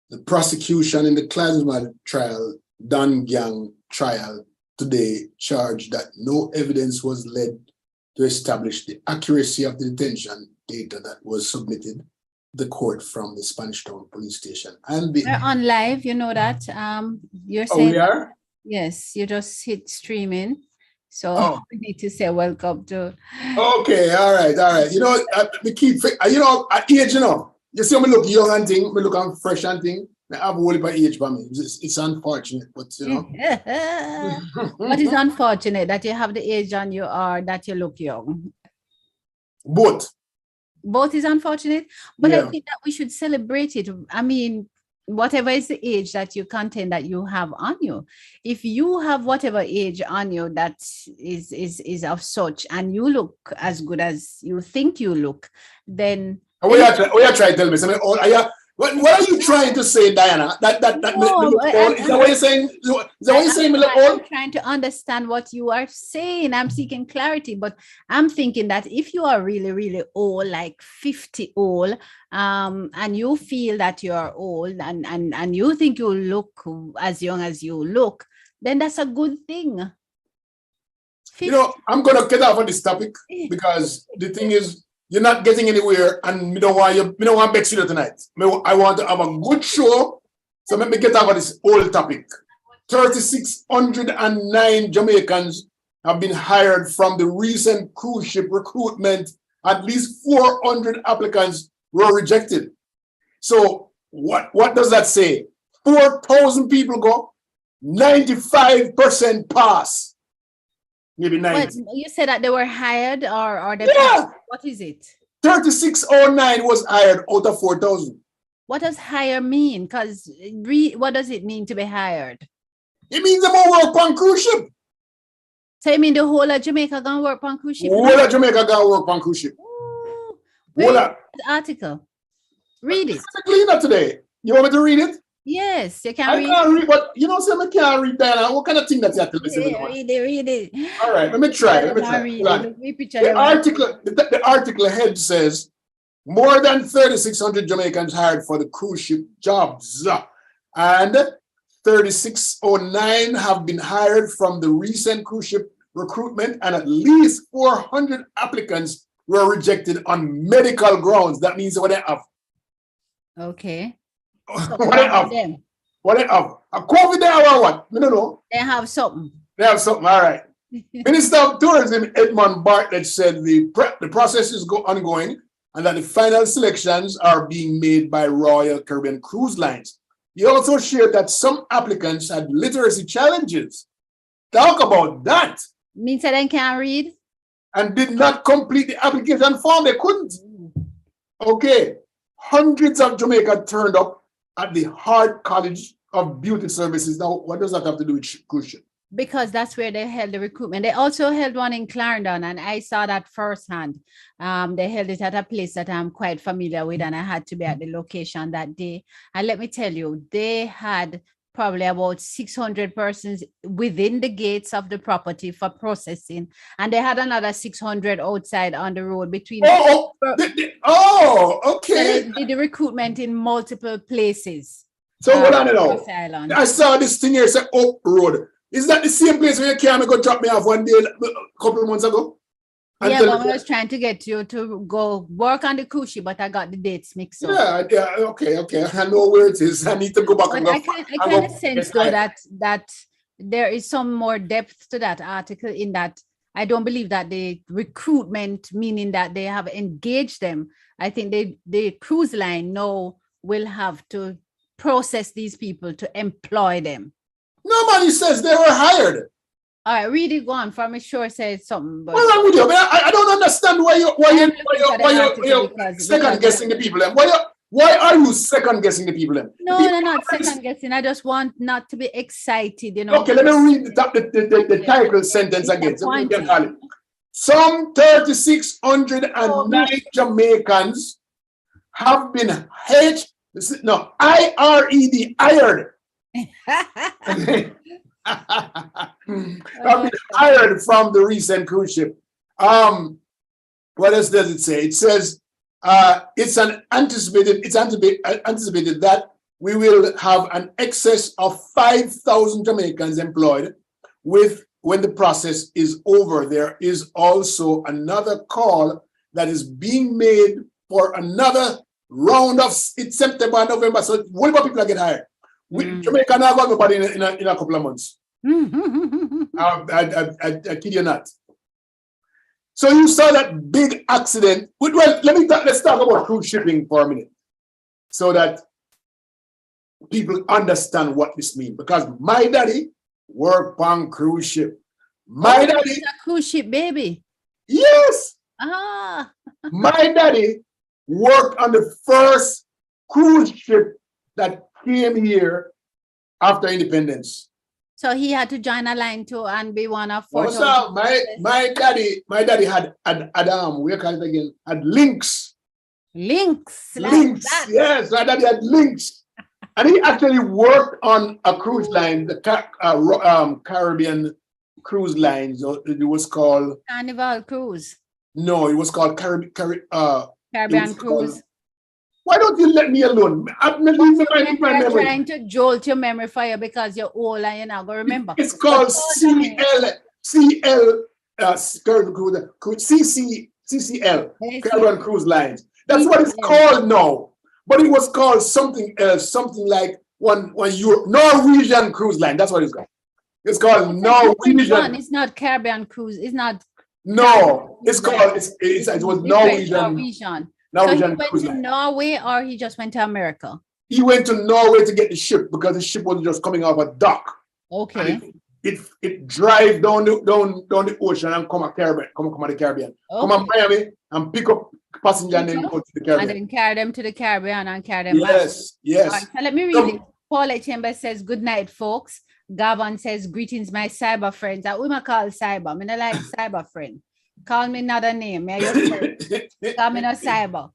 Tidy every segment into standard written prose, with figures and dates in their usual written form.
The prosecution in the Klansman trial, Don Gang trial today, charged that no evidence was led to establish the accuracy of the detention data that was submitted to the court from the Spanish Town police station. And we're on live, you know that. You're saying we are? Yes, you just hit streaming. So we need to say welcome to. Okay, all right. You know, me keep, you know, at age, you know, you see me look young and thing, me look fresh and thing. I have a whole by age for me. It's unfortunate, but you know. What is unfortunate that you have the age on you or that you look young? Both. Both is unfortunate, but I think that we should celebrate it. I mean, whatever is the age that you contend that you have on you, if you have whatever age on you that is of such, and you look as good as you think you look, then we are trying to tell me something. What are you trying to say, Diana? That is that what you're saying? Is that what you're saying? I'm trying to understand what you are saying. I'm seeking clarity, but I'm thinking that if you are really, really old, like 50 old, and you feel that you're old and you think you look as young as you look, then that's a good thing. 50. You know, I'm gonna get off on this topic because the thing is, you're not getting anywhere, and we don't want to vex you tonight. I want to have a good show, so let me get off of this old topic. 3,609 Jamaicans have been hired from the recent cruise ship recruitment. At least 400 applicants were rejected. So what does that say? 4,000 people go, 95% pass. Maybe 90. But you said that they were hired or they what is it? 3,609 was hired out of 4,000. What does hire mean? Because what does it mean to be hired? It means they will work on cruise ship. So you mean the whole of Jamaica gonna work on cruise ship? Whole of Jamaica gonna work on cruise ship. Read the article. Read it. Clean up today. You want me to read it? Yes, you can read. I can't read, but you know, say I can't read that. What kind of thing that you have to listen to? Read it. All right, let me try. The article head says more than 3,600 Jamaicans hired for the cruise ship jobs, and 3,609 have been hired from the recent cruise ship recruitment, and at least 400 applicants were rejected on medical grounds. That means what they have. Okay. What they have? A COVID or what? I don't know. They have something. All right. Minister of Tourism Edmund Bartlett said the process is ongoing and that the final selections are being made by Royal Caribbean Cruise Lines. He also shared that some applicants had literacy challenges. Talk about that. Means that they can't read? And did not complete the application form. They couldn't. Okay. Hundreds of Jamaica turned up at the Hart College of Beauty Services. Now, what does that have to do with cruise ship? Because that's where they held the recruitment. They also held one in Clarendon, and I saw that firsthand. They held it at a place that I'm quite familiar with, and I had to be at the location that day. And let me tell you, they had probably about 600 persons within the gates of the property for processing, and they had another 600 outside on the road between. Okay. So they did the recruitment in multiple places. So hold on now. I saw this thing here say Oak Road. Is that the same place where you came and go drop me off one day a couple of months ago? Yeah, but I was trying to get you to go work on the cruise ship, but I got the dates mixed up. Yeah, okay. I know where it is. I need to go back and go. I kind of sense though that there is some more depth to that article, in that I don't believe that the recruitment, meaning that they have engaged them. I think the cruise line now will have to process these people to employ them. Nobody says they were hired. All right, read it. Go on. From sure says something. But well, I'm with you. I don't understand why you're second guessing the people. Why are you second guessing the people? No, not second guessing. I just want not to be excited. You know. Okay, let me read the title sentence again. So we can call it. Some 3,609 Jamaicans have been hired. Have been hired from the recent cruise ship. What else does it say? It says it's anticipated that we will have an excess of 5,000 Jamaicans employed. When the process is over, there is also another call that is being made for another round of it's September and November. So what about people that get hired? Jamaica now got nobody in a couple of months. I kid you not. So you saw that big accident. Well, let's talk about cruise shipping for a minute, so that people understand what this means. Because my daddy worked on cruise ship. My daddy, a cruise ship baby. Yes. Ah. My daddy worked on the first cruise ship that came here after independence. So he had to join a line too and be one of 4,000. Also, my daddy had we call it again, had links. Links. Links. Yes, my daddy had links. And he actually worked on a cruise line, the Caribbean cruise lines. It was called Carnival Cruise. No, it was called Caribbean Cruise. Why don't you let me alone? I'm trying to jolt your memory for you because you're old and you're not going to remember. It's called CCL, Caribbean Cruise Lines. That's what it's called now. But it was called something else, something like Norwegian Cruise Line. That's what it's called. It's called Norwegian. It's not Caribbean Cruise. It's not. No, it's called. It was Norwegian. So he went to Norway, or he just went to America? He went to Norway to get the ship because the ship was just coming off a dock. Okay. It drive down the ocean and come at Caribbean, come at the Caribbean, come at Miami and pick up passenger and then go to the Caribbean. And then carry them to the Caribbean and carry them back. Yes. Right, so let me read it. Paula Chambers says, "Good night, folks." Gavin says, "Greetings, my cyber friends." That we might call cyber. I mean, I like cyber friend. Call me another name. Call me no cyber.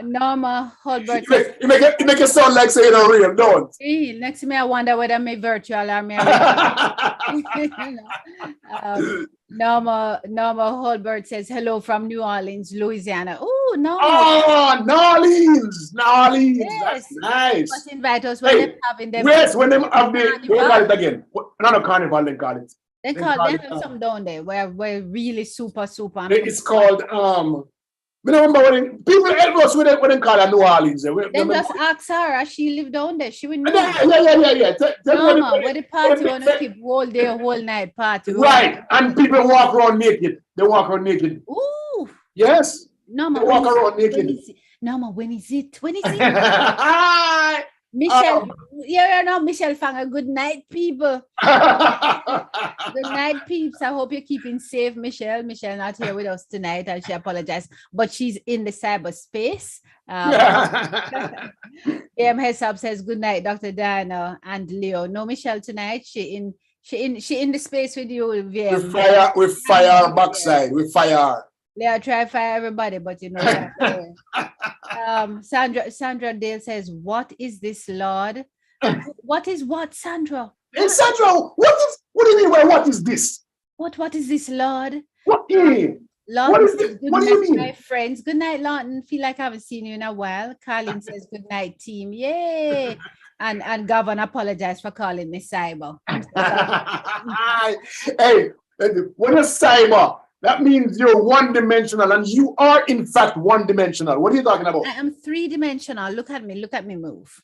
Norma Holbert. You make it sound like saying a real, don't. Next to me, I wonder whether me virtual or me. Norma Holbert says hello from New Orleans, Louisiana. Oh, Norma. Oh, New Orleans. Yes. That's nice. Must invite us when they're having them. Yes, when they have the call it again. Not a carnival, they call it. They have some down there where we're really super. It's called I remember when people help us when they call it New Orleans. Then just ask her, she lived down there. She would know. Yeah. Mama, where the party want to keep whole day, whole night party. Right, and people walk around naked. They walk around naked. Ooh. Yes. Norma, they walk around naked. Norma, when is it? Michelle, Michelle Fanger. Good night, people. Good night, peeps. I hope you're keeping safe, Michelle. Michelle not here with us tonight, and she apologized, but she's in the cyberspace. Hesab says good night, Dr. Diana and Leo. No, Michelle tonight. She in the space with you. With fire backside. With fire. Leo try fire everybody, but you know. Sandra Dale says, "What is this, Lord?" What is what, Sandra? Hey, Sandra, what do you mean by what is this? What is this, Lord? What do you mean? Lord, what is this? What do you mean? My friends. Good night, Lawton. Feel like I haven't seen you in a while. Carlin says, "Good night, team." Yay. And Gavin apologized for calling me cyber. Hey, when a cyber, that means you're one-dimensional, and you are, in fact, one-dimensional. What are you talking about? I am three-dimensional. Look at me move.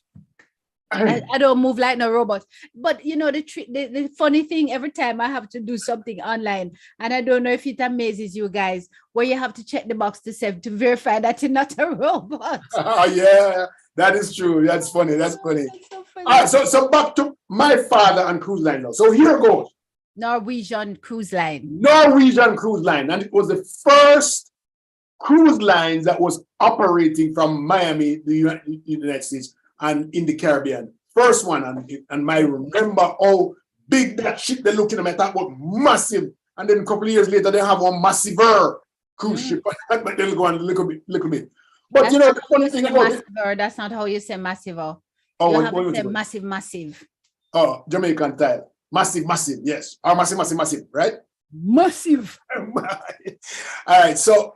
I don't move like no robot. But you know, the funny thing, every time I have to do something online, and I don't know if it amazes you guys, where you have to check the box to verify that you're not a robot. Oh, yeah, that is true. That's funny. That's funny. So funny. All right, so back to my father and cruise line now. So here goes. Norwegian Cruise Line. And it was the first cruise line that was operating from Miami, the United States, and in the Caribbean. First one, and I remember how big that ship they're looking at. I thought was massive, and then a couple of years later they have one massiver cruise ship, but they'll go on a little bit. But That's you know the funny thing about it. That's not how you say massiver. Oh, you have to say massive. Oh, Jamaican style. Massive, yes. Or massive, right? Massive. All right. So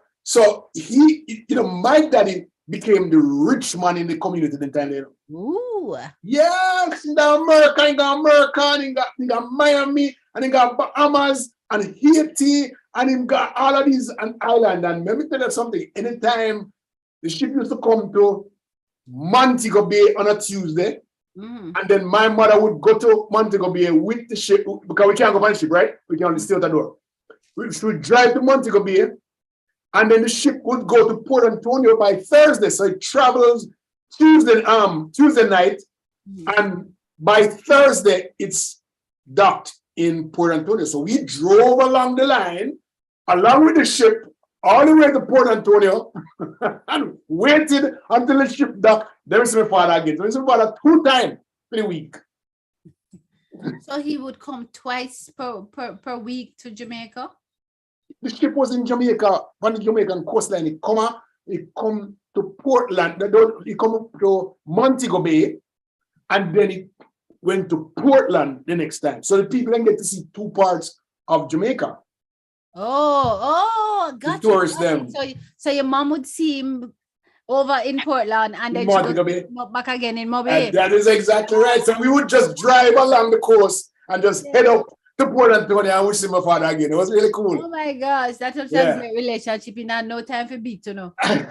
he, my daddy became the rich man in the community the time. Ooh. Yes, in America, he got Miami, and he got Bahamas and Haiti, and he got all of these and island. And let me tell you something. Anytime the ship used to come to Montego Bay on a Tuesday, and then my mother would go to Montego Bay with the ship because we can't go on the ship, right? We can only stay at the door. We would drive to Montego Bay, and then the ship would go to Port Antonio by Thursday. So it travels Tuesday night, and by Thursday it's docked in Port Antonio. So we drove along the line, along with the ship, all the way to Port Antonio, and waited until the ship docked. Then we see my father again. So we see my father 2 times per week. So he would come twice per week to Jamaica? The ship was in Jamaica, on the Jamaican coastline. He come to Portland, he come to Montego Bay, and then he went to Portland the next time. So the people then get to see 2 parts of Jamaica. Gotcha. Tourist them. So your mom would see him over in Portland, and then Montego Bay. Back again in Mobile. That is exactly right. So we would just drive along the coast and just head up to Port Antonio and we see my father again. It was really cool. Oh my gosh, that was a great relationship. You know, no time for big to know. Liar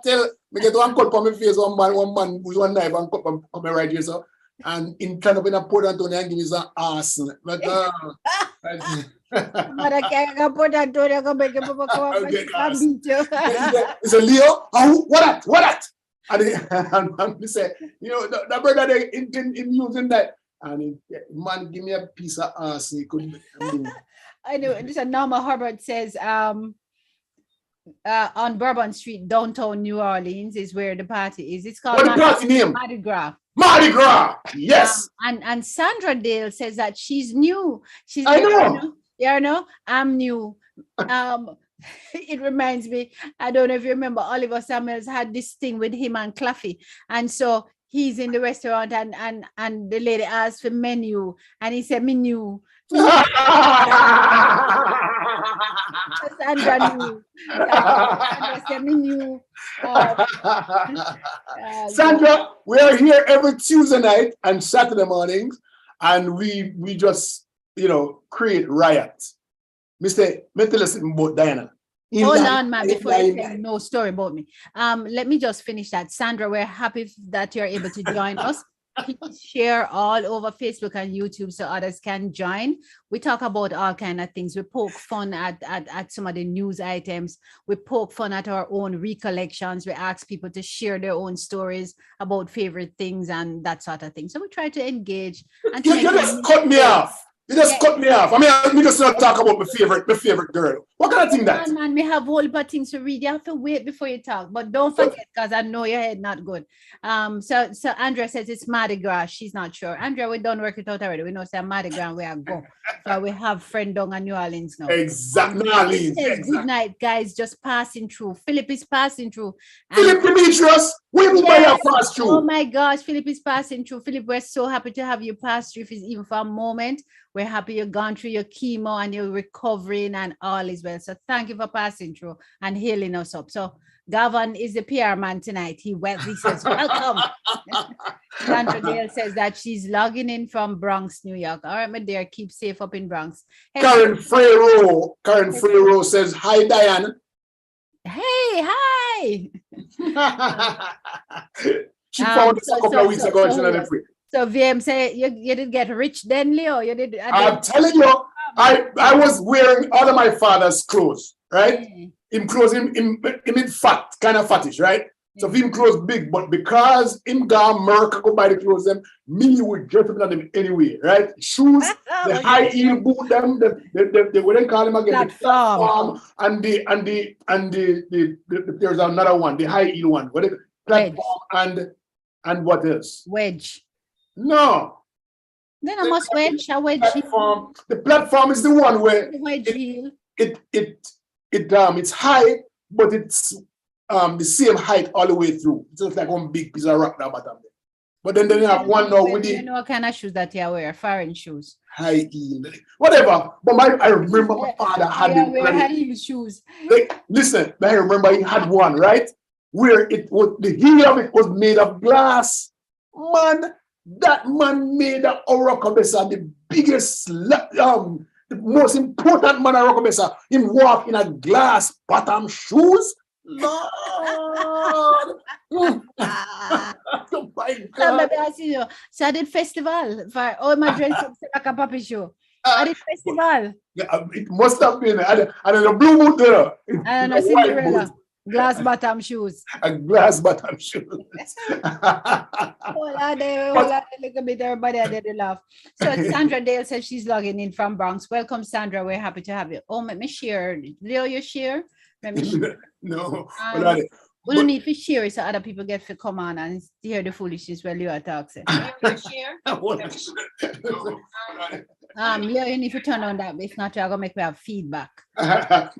tell me get one cut on my face, one man with one knife and cut on my right here, so. And in turn up in a Port Antonio and give me some ass. But Mother can't go Port Antonio, go make him come up and beat you. He said, Leo, what that? And he said, you know, the brother they in using that. And man, give me a piece of ass. He couldn't. I know. This is Norma Hubbard says, on Bourbon Street, downtown New Orleans, is where the party is. It's called Mardi Gras. Mardi Gras, yes. And Sandra Dale says that she's new. I know. You know, I'm new. It reminds me, I don't know if you remember, Oliver Samuels had this thing with him and Claffy, and so he's in the restaurant and the lady asked for menu and he said menu. Sandra knew. Sandra said menu. Sandra, we are here every Tuesday night and Saturday mornings, and we just, you know, create riots. Mr. Listen about Diana. Hold on, man, before you tell no story about me. Let me just finish that. Sandra, we're happy that you're able to join us. Please share all over Facebook and YouTube so others can join. We talk about all kind of things. We poke fun at some of the news items. We poke fun at our own recollections. We ask people to share their own stories about favorite things and that sort of thing. So we try to engage. And you just cut me off. You just cut me off. I mean, we just not talk about my favorite girl. What kind of thing that? Man, we have whole lot of things to read. You have to wait before you talk. But don't forget, because I know your head not good. So Andrea says it's Mardi Gras. She's not sure. Andrea, we don't work it out already. We know say Mardi Gras we are go. So we have friend down in New Orleans now. Exactly. New Orleans. Good night, guys. Just passing through. Philip is passing through. Philip Demetrius, we will buy your pass through. Oh my gosh, Philip is passing through. Philip, we're so happy to have you pass through, if it's even for a moment. We're happy you've gone through your chemo and you're recovering and all is well. So thank you for passing through and healing us up. So Gavin is the PR man tonight. He says, welcome. Sandra Dale says that she's logging in from Bronx, New York. All right, my dear, keep safe up in Bronx. Hey, Karen Freiro says, hi, Diane. Hey, hi. She found us a couple of weeks ago. So VM say you did get rich then, Leo. You did. I'm telling you, I was wearing all of my father's clothes, right? Him clothes, him fat, kind of fattish, right? So him clothes big, but because him got Merc go buy the clothes them, me would dress up on them anyway, right? Shoes, the high heel boot them, they wouldn't call them again. Platform and the there's another one, the high heel one. What is it? Platform and what else? Wedge. No. Then I must wedge. The platform is the one where it's high, but it's the same height all the way through. It's just like one big piece of rock down bottom there. But then they have one now with You the know what kind of shoes that you wear? Foreign shoes. high heel, whatever. But I remember my father had Yeah, it. wear high heel shoes. Like, listen, I remember he had one, right? Where it was the heel of it was made of glass. Man, that man made a Orokobesa the biggest, the most important man at Orokobesa. Him walk in a glass bottom shoes. Lord. Oh my So God. maybe I see you. So I did festival for all my dress up like a puppy show. I did festival. Yeah, it must have been, and then the blue boot there. And The a white Cinderella. boot, Glass bottom shoes. a glass bottom shoes. Hold on there, hold on a little bit, everybody I did laugh. So Sandra Dale says she's logging in from Bronx. Welcome, Sandra. We're happy to have you. Oh, let me share. Leo, you share? Let me share. No, We don't need to share it so other people get to come on and hear the foolishness when Leo talks. Leo, you share? Leo, you need to turn on that. If not, you're gonna make me have feedback. Ben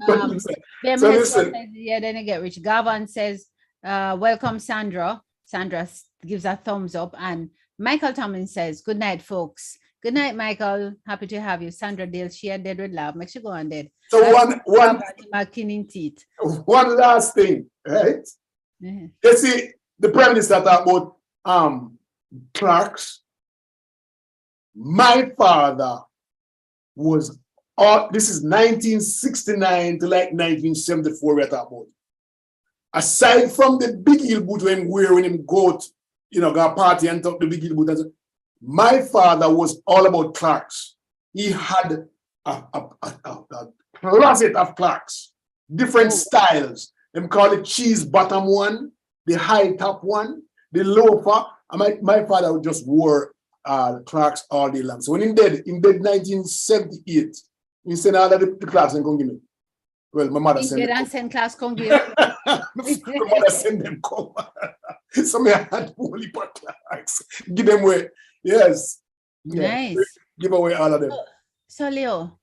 So Heston listen. says, yeah, then you get rich. Gavan says, welcome, Sandra. Sandra gives a thumbs up. And Michael Tomlin says, good night, folks. Good night, Michael. Happy to have you. Sandra Dale, she had dead with love. Make sure go on dead. So one teeth. one last thing, right? Mhm. You see, the Prime Minister talked about clerks. My father was this is 1969 to like 1974 we're talking about. Aside from the big heel boot when him wear when him go go party and talk the big heel boot, my father was all about clerks. He had a closet of clerks, different styles. Them call it cheese bottom one, the high top one, the loafer. And my father just wore clerks all day long. So when he died 1978, he sent all of the clerks and come give me. Well, my mother sent them. Send class come give. My mother sent them come. So me had only for clerks. Give them away. Yes. Yeah. Nice. Give away all of them. So Leo,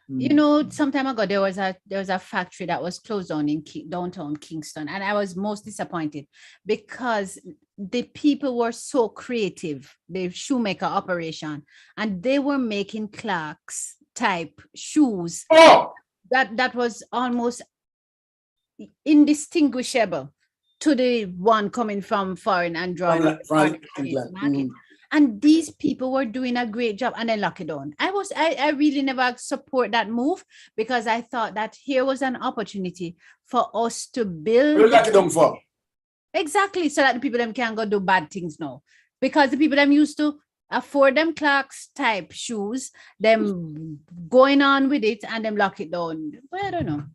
you know, some time ago there was a factory that was closed down in downtown Kingston, and I was most disappointed because the people were so creative, the shoemaker operation, and they were making Clarks type shoes. Oh, that was almost indistinguishable to the one coming from foreign and drawing from England. England. And these people were doing a great job, and then lock it down. I really never support that move because I thought that here was an opportunity for us to build. Lock it down for. Exactly, so that the people them can go do bad things now. Because the people them used to afford them Clarks type shoes, them going on with it and them lock it down. Well, I don't know.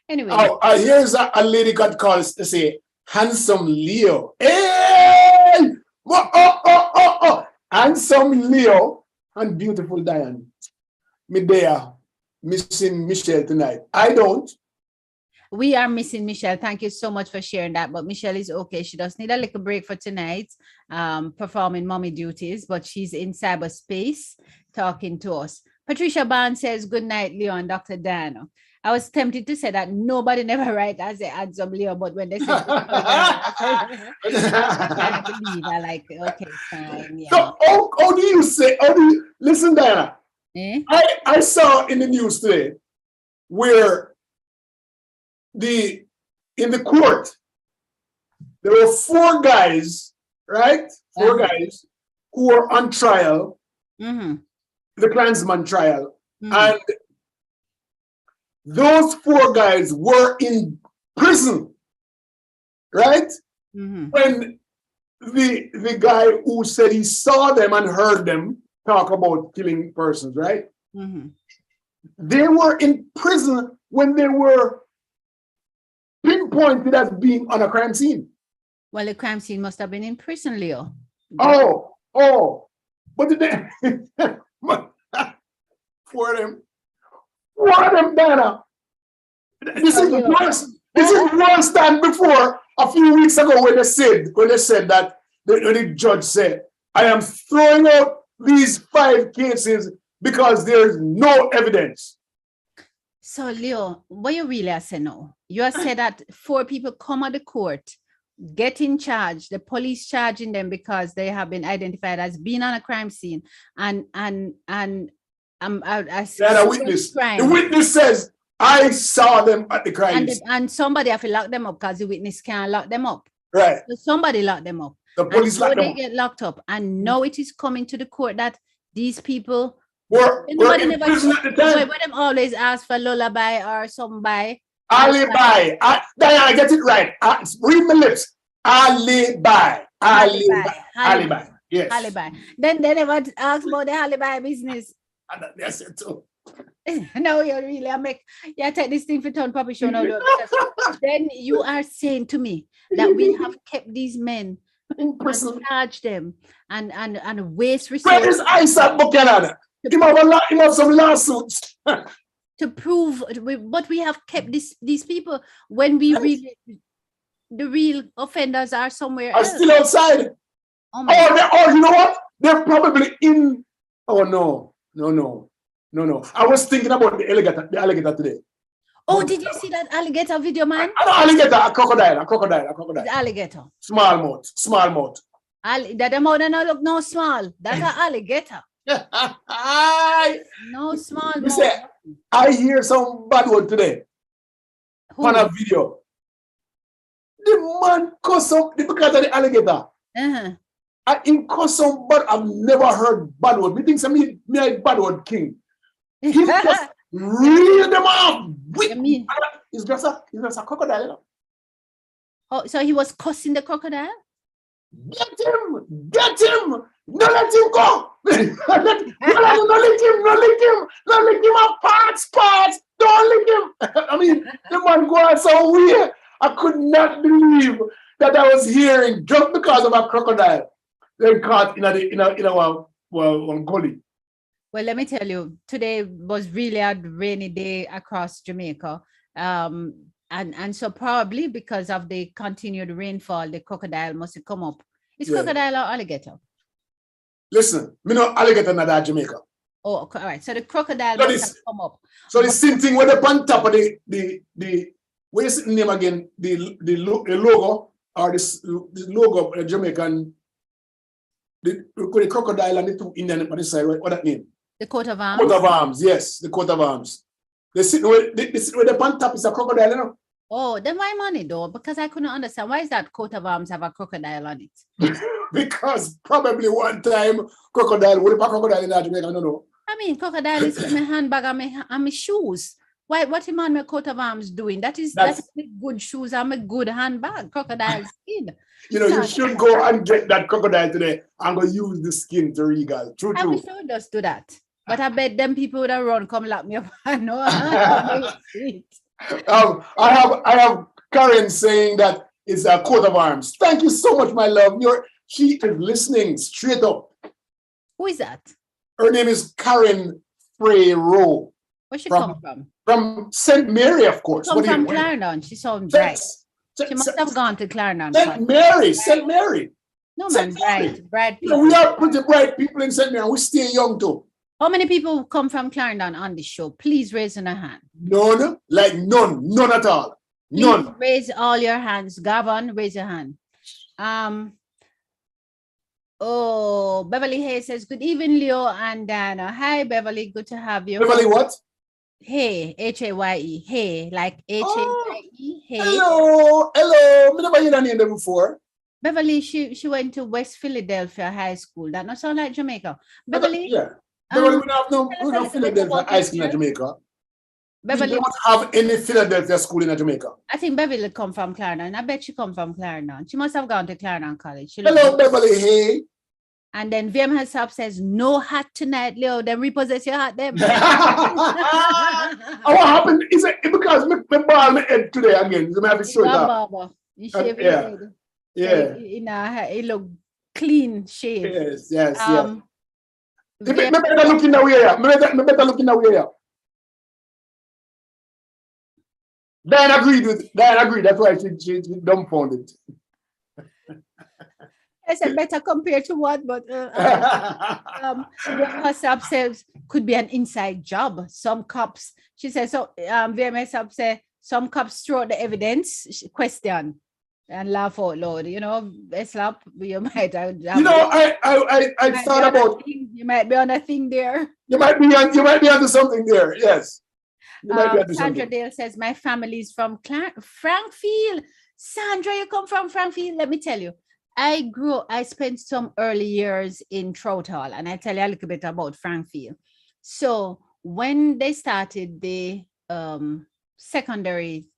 Anyway. Here's a lady got calls to say, handsome Leo. Hey! Oh. Handsome Leo and beautiful Diane. Me there missing Michelle tonight. I don't. We are missing Michelle. Thank you so much for sharing that. But Michelle is okay. She does need a little break for tonight, performing mommy duties, but she's in cyberspace talking to us. Patricia Barnes says, good night, Leo and Dr. Dano. I was tempted to say that nobody never write as they add some Leo, but when they say I can't believe I like it. Okay, fine. Yeah. So how do you listen, Diana? I saw in the news today where in the court there were four guys, right? Four guys who were on trial, the Klansman trial, and those four guys were in prison, right? When the guy who said he saw them and heard them talk about killing persons, right? They were in prison when they were pinpointed as being on a crime scene. Well, the crime scene must have been in prison, Leo. Oh, but they four of them, Dana. This is worse. This is worse than before. A few weeks ago, when they said that the judge said, "I am throwing out these 5 cases because there is no evidence." So, Leo, what you really are saying now? You are saying that 4 people come at the court getting charged, the police charging them because they have been identified as being on a crime scene, and They had a witness. The witness says, I saw them at the crime scene. and somebody have to lock them up because the witness can't lock them up. Right. So somebody locked them up. The police locked them they up. get locked up, and now it is coming to the court that these people Were in prison at the time. Where them always ask for lullaby or somebody. Alibi. Diana, get it right. Read my lips. Alibi. Yes. Alibi. Then they never ask about the alibi business. That's it too. No, you really take this thing for turn puppy show now. Then you are saying to me that we have kept these men in prison, charge them and waste Where resources. is Isaac Buchanan? He have some lawsuits. To prove, but we have kept these people when we really, the real offenders are somewhere Are else. still outside. Oh, you know what? They're probably in. Oh no. I was thinking about the alligator today. Oh, did you see that alligator video, man? I know alligator, a crocodile. It's alligator. Small mouth. That amount don't look no small. That's an alligator. No small You mouth. say, I hear some bad word today Who? on a video. The man cuss up because of the alligator. In cuss some bad. I've never heard bad word. Me think some me a bad word king. He just reel them off. It's just a crocodile. You know? Oh, so he was cussing the crocodile? Get him! Don't let him go! Don't lick him up parts! Don't lick him! I mean, the man going so weird. I could not believe that I was hearing just because of a crocodile. They caught in a gully. Well, let me tell you, today was really a rainy day across Jamaica. And so probably because of the continued rainfall, the crocodile must have come up. Is crocodile or alligator? Listen, me know alligator in that Jamaica. Oh, all right. So the crocodile must have come up. So the same thing with the on top of the where is the name again? The logo or this logo of Jamaican, the crocodile and the two Indian on the side, right? What that name? The coat of arms. Coat of arms, yes, the coat of arms. They sit with the on top is a crocodile, you know. Oh, then why money though? Because I couldn't understand. Why is that coat of arms have a crocodile on it? Because probably one time crocodile, what if a crocodile in Jamaica? I don't know. I mean, crocodile is in my handbag and my shoes. Why? What am my coat of arms doing? That's good shoes and my good handbag. Crocodile skin. You know, you should go and get that crocodile today and go use the skin to regal. True. I wish I would just do that. But I bet them people would have run, come lock me up. I know. I have Karen saying that it's a coat of arms. Thank you so much, my love. She is listening straight up. Who is that? Her name is Karen Freyro. Where she come from? From St. Mary, of course. Come from Clarendon. She sounds bright. She must have gone to Clarendon. St. Mary. No, man, bright people. We are pretty bright people in St. Mary. We stay young too. How many people come from Clarendon on this show? Please raise your hand. None at all. None. Please raise all your hands. Gavin, raise your hand. Oh, Beverly Hayes says, good evening, Leo and Dana. Hi, Beverly. Good to have you. Beverly, what? Hey, H-A-Y-E. Hey, like H-A-Y-E. Hey. Hello. I never heard that name before. Beverly, she went to West Philadelphia High School. That not sound like Jamaica. Beverly. Yeah. Beverly, we don't have Philadelphia High School in Jamaica. Beverly, we don't have any Philadelphia school in Jamaica. I think Beverly come from Clarendon. I bet she come from Clarendon. She must have gone to Clarendon College. Hello, Beverly. Hey. And then VM herself says, no hat tonight, Leo. Then repossess your hat, them. What happened? Is it because my ball my head today again? You may have to show it up. You shave your head. Yeah. It look clean shave. Yes. Me better look in the way. Me better look in the way. Diane agreed. That's why she dumbfounded. I said better compared to what, but WhatsApp says could be an inside job. Some cops, she says, so VMS up say some cops throw out the evidence question. and laugh out loud. You know, slap, you might have, You know, I might be thought on a about thing, you might be on a thing there. you might be onto something there. Yes, you might be onto Sandra something. Dale says, my family is from Frankfield. Sandra, you come from Frankfield. Let me tell you, I spent some early years in Trout Hall, and I tell you a little bit about Frankfield. So when they started the secondary,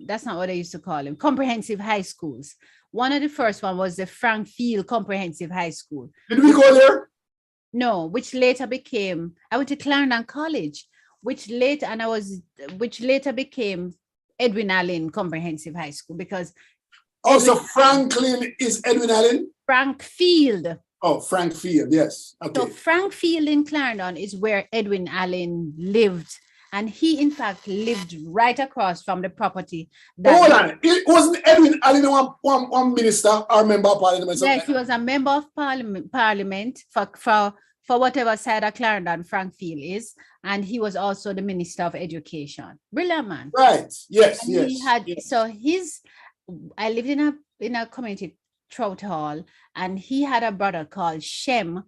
that's not what they used to call them, comprehensive high schools. One of the first one was the Frankfield Comprehensive High School. Did we go there? No, which later became, I went to Clarendon College, which later became Edwin Allen Comprehensive High School, because Also, Franklin is Edwin Allen. Frankfield. Oh, Frankfield, yes. So Okay. Frankfield in Clarendon is where Edwin Allen lived. And he, in fact, lived right across from the property. Hold on. It wasn't Edwin Allen one minister or member of parliament? Yes, he was a member of parliament for whatever side of Clarendon Frankfield is. And he was also the Minister of Education. Brilliant man. Right. Yes, And yes. he had, yes. so I lived in a community, Trout Hall, and he had a brother called Shem,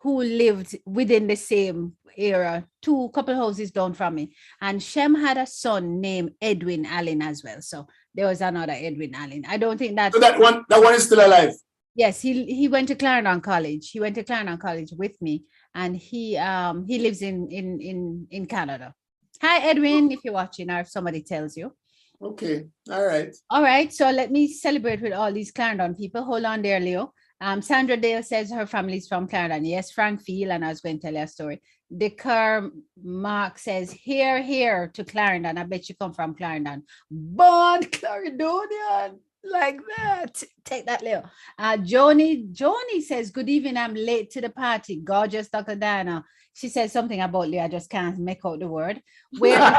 who lived within the same area, couple houses down from me. And Shem had a son named Edwin Allen as well. So there was another Edwin Allen. I don't think that. So that one is still alive. Yes, he went to Clarendon College. He went to Clarendon College with me, and he lives in Canada. Hi, Edwin, if you're watching or if somebody tells you. Okay. All right. All right. So let me celebrate with all these Clarendon people. Hold on there, Leo. Sandra Dale says her family's from Clarendon. Yes, Frankfield, and I was going to tell you a story. Dekar Mark says, here to Clarendon. I bet you come from Clarendon. Born Clarendonian. Like that. Take that, Leo. Joni says, good evening. I'm late to the party. Gorgeous Dr. Diana. She says something about Leo. I just can't make out the word. Where is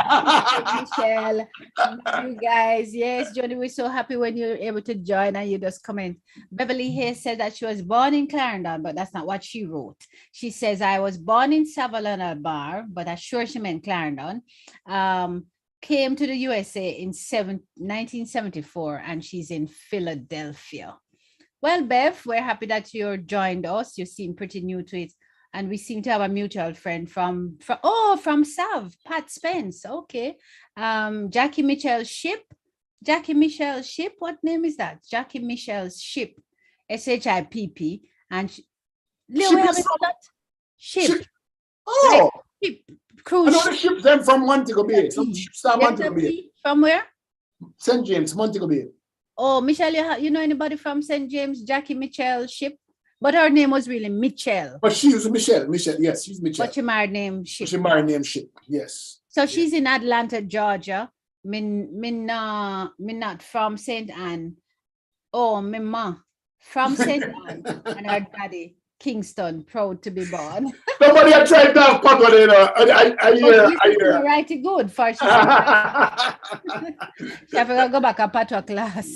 Michelle? You guys. Yes, Joni, we're so happy when you're able to join and you just comment. Beverly Hayes said that she was born in Clarendon, but that's not what she wrote. She says, I was born in Savannah Bar, but I'm sure she meant Clarendon. Came to the USA in 1974, and she's in Philadelphia. Well, Bev, we're happy that you joined us. You seem pretty new to it. And we seem to have a mutual friend from Sav, Pat Spence. Okay. Jackie Michelle Ship. What name is that? Jackie Michelle Ship. SHIPP. And Leo, we have a lot. Ship. Oh. Ship. Cruise. Another ship them from Montego Bay. Some ships are Montego Bay. From where? St. James, Montego Bay. Oh, Michelle, you know anybody from St. James? Jackie Michelle Ship? But her name was really Michelle. But she was Michelle. Yes, she's Michelle. But she married name Ship. She married name Ship, yes. So she's in Atlanta, Georgia. Me not from St. Anne. Oh, me ma from St. Anne. And her daddy, Kingston, proud to be born. Somebody had tried to have papa there. I hear. Right, good for she. She have to go back and patois class.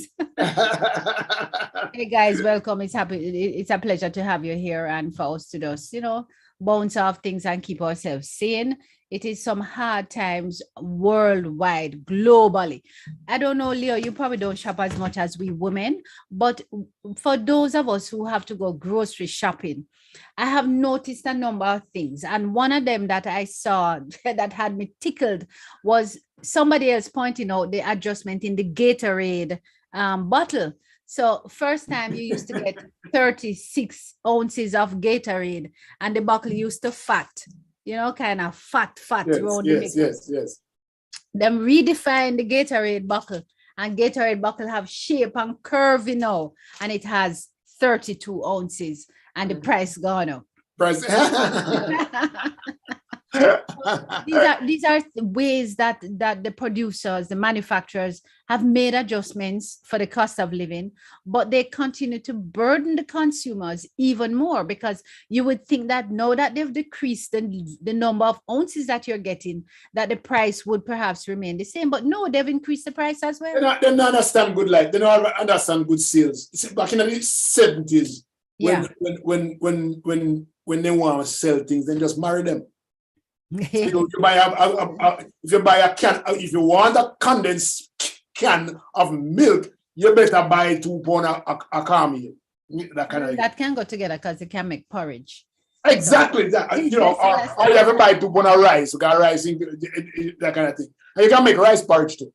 Hey guys, welcome. It's a pleasure to have you here and for us to just, bounce off things and keep ourselves sane. It is some hard times worldwide, globally. I don't know, Leo, you probably don't shop as much as we women, but for those of us who have to go grocery shopping, I have noticed a number of things. And one of them that I saw that had me tickled was somebody else pointing out the adjustment in the Gatorade bottle. So first time you used to get 36 ounces of Gatorade and the bottle used to fat. Kind of fat. Yes. Them redefine the Gatorade bottle, and Gatorade bottle have shape and curve, and it has 32 ounces, and the price gone up. These are ways that the producers, the manufacturers have made adjustments for the cost of living, but they continue to burden the consumers even more, because you would think that now that they've decreased the number of ounces that you're getting, that the price would perhaps remain the same. But no, they've increased the price as well. They don't understand good life. They don't understand good sales. Back in the 70s, when they want to sell things, they just marry them. If you buy a can, if you want a condensed can of milk, you better buy 2 pound a cornmeal. That kind of That can go together because it can make porridge. exactly that. You know, Yes, or you have to buy 2 pound of rice. You got rice, that kind of thing. And you can make rice porridge too.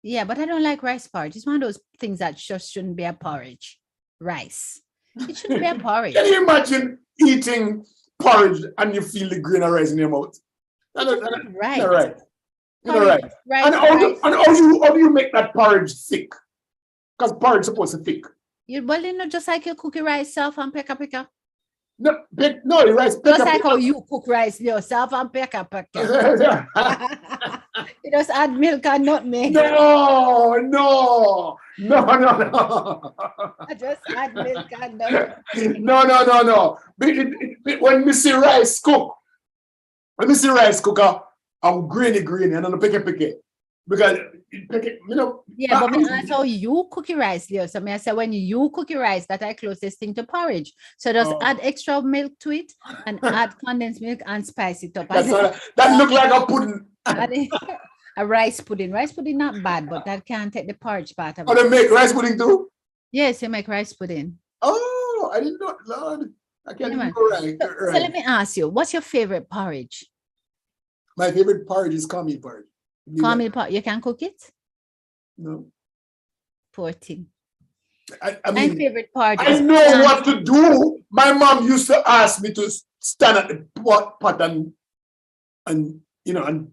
Yeah, but I don't like rice porridge. It's one of those things that just shouldn't be a porridge. Rice. It shouldn't be a porridge. Can you imagine eating porridge and you feel the grain of rice in your mouth? That's Right. not right. You know, Porridge, right. rice, And rice. how do you make that porridge thick? Because porridge is supposed to thick. Well, just like you cook your rice yourself and pick. No, the rice. Just like how you cook rice yourself and pick. You just add milk and nutmeg. No. Just add milk and nutmeg. No. When me see rice cook, I'm grainy, and I'm picky. Because Yeah, but that's how you cook your rice, Leo. So I say when you cook your rice, that I closest thing to porridge. So just add extra milk to it and add condensed milk and spice it up. that look like a pudding. A rice pudding. Rice pudding not bad, but that can't take the porridge part of Oh, it. they make rice pudding too? Yes, you make rice pudding. Oh, I didn't know. Lord, I can't Yeah, even go right. So let me ask you, what's your favorite porridge? My favorite porridge is cornmeal porridge. Cornmeal porridge. You can cook it? No. Poor thing. I My mean, favorite porridge. I know what to do. My mom used to ask me to stand at the pot and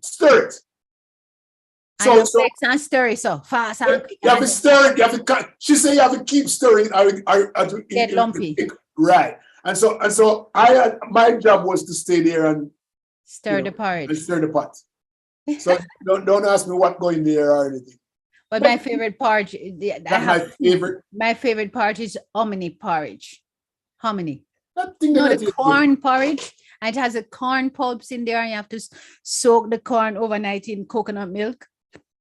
stir it. So fix and stir it so fast and quick. You have to stir it. You have to. She said you have to keep stirring it. Get lumpy. Right. And so my job was to stay there and Stir the porridge. and stir the pot. So don't ask me what going there or anything. But my favorite porridge, my favorite porridge is hominy porridge. Hominy. The corn porridge. And it has a corn pulps in there, and you have to soak the corn overnight in coconut milk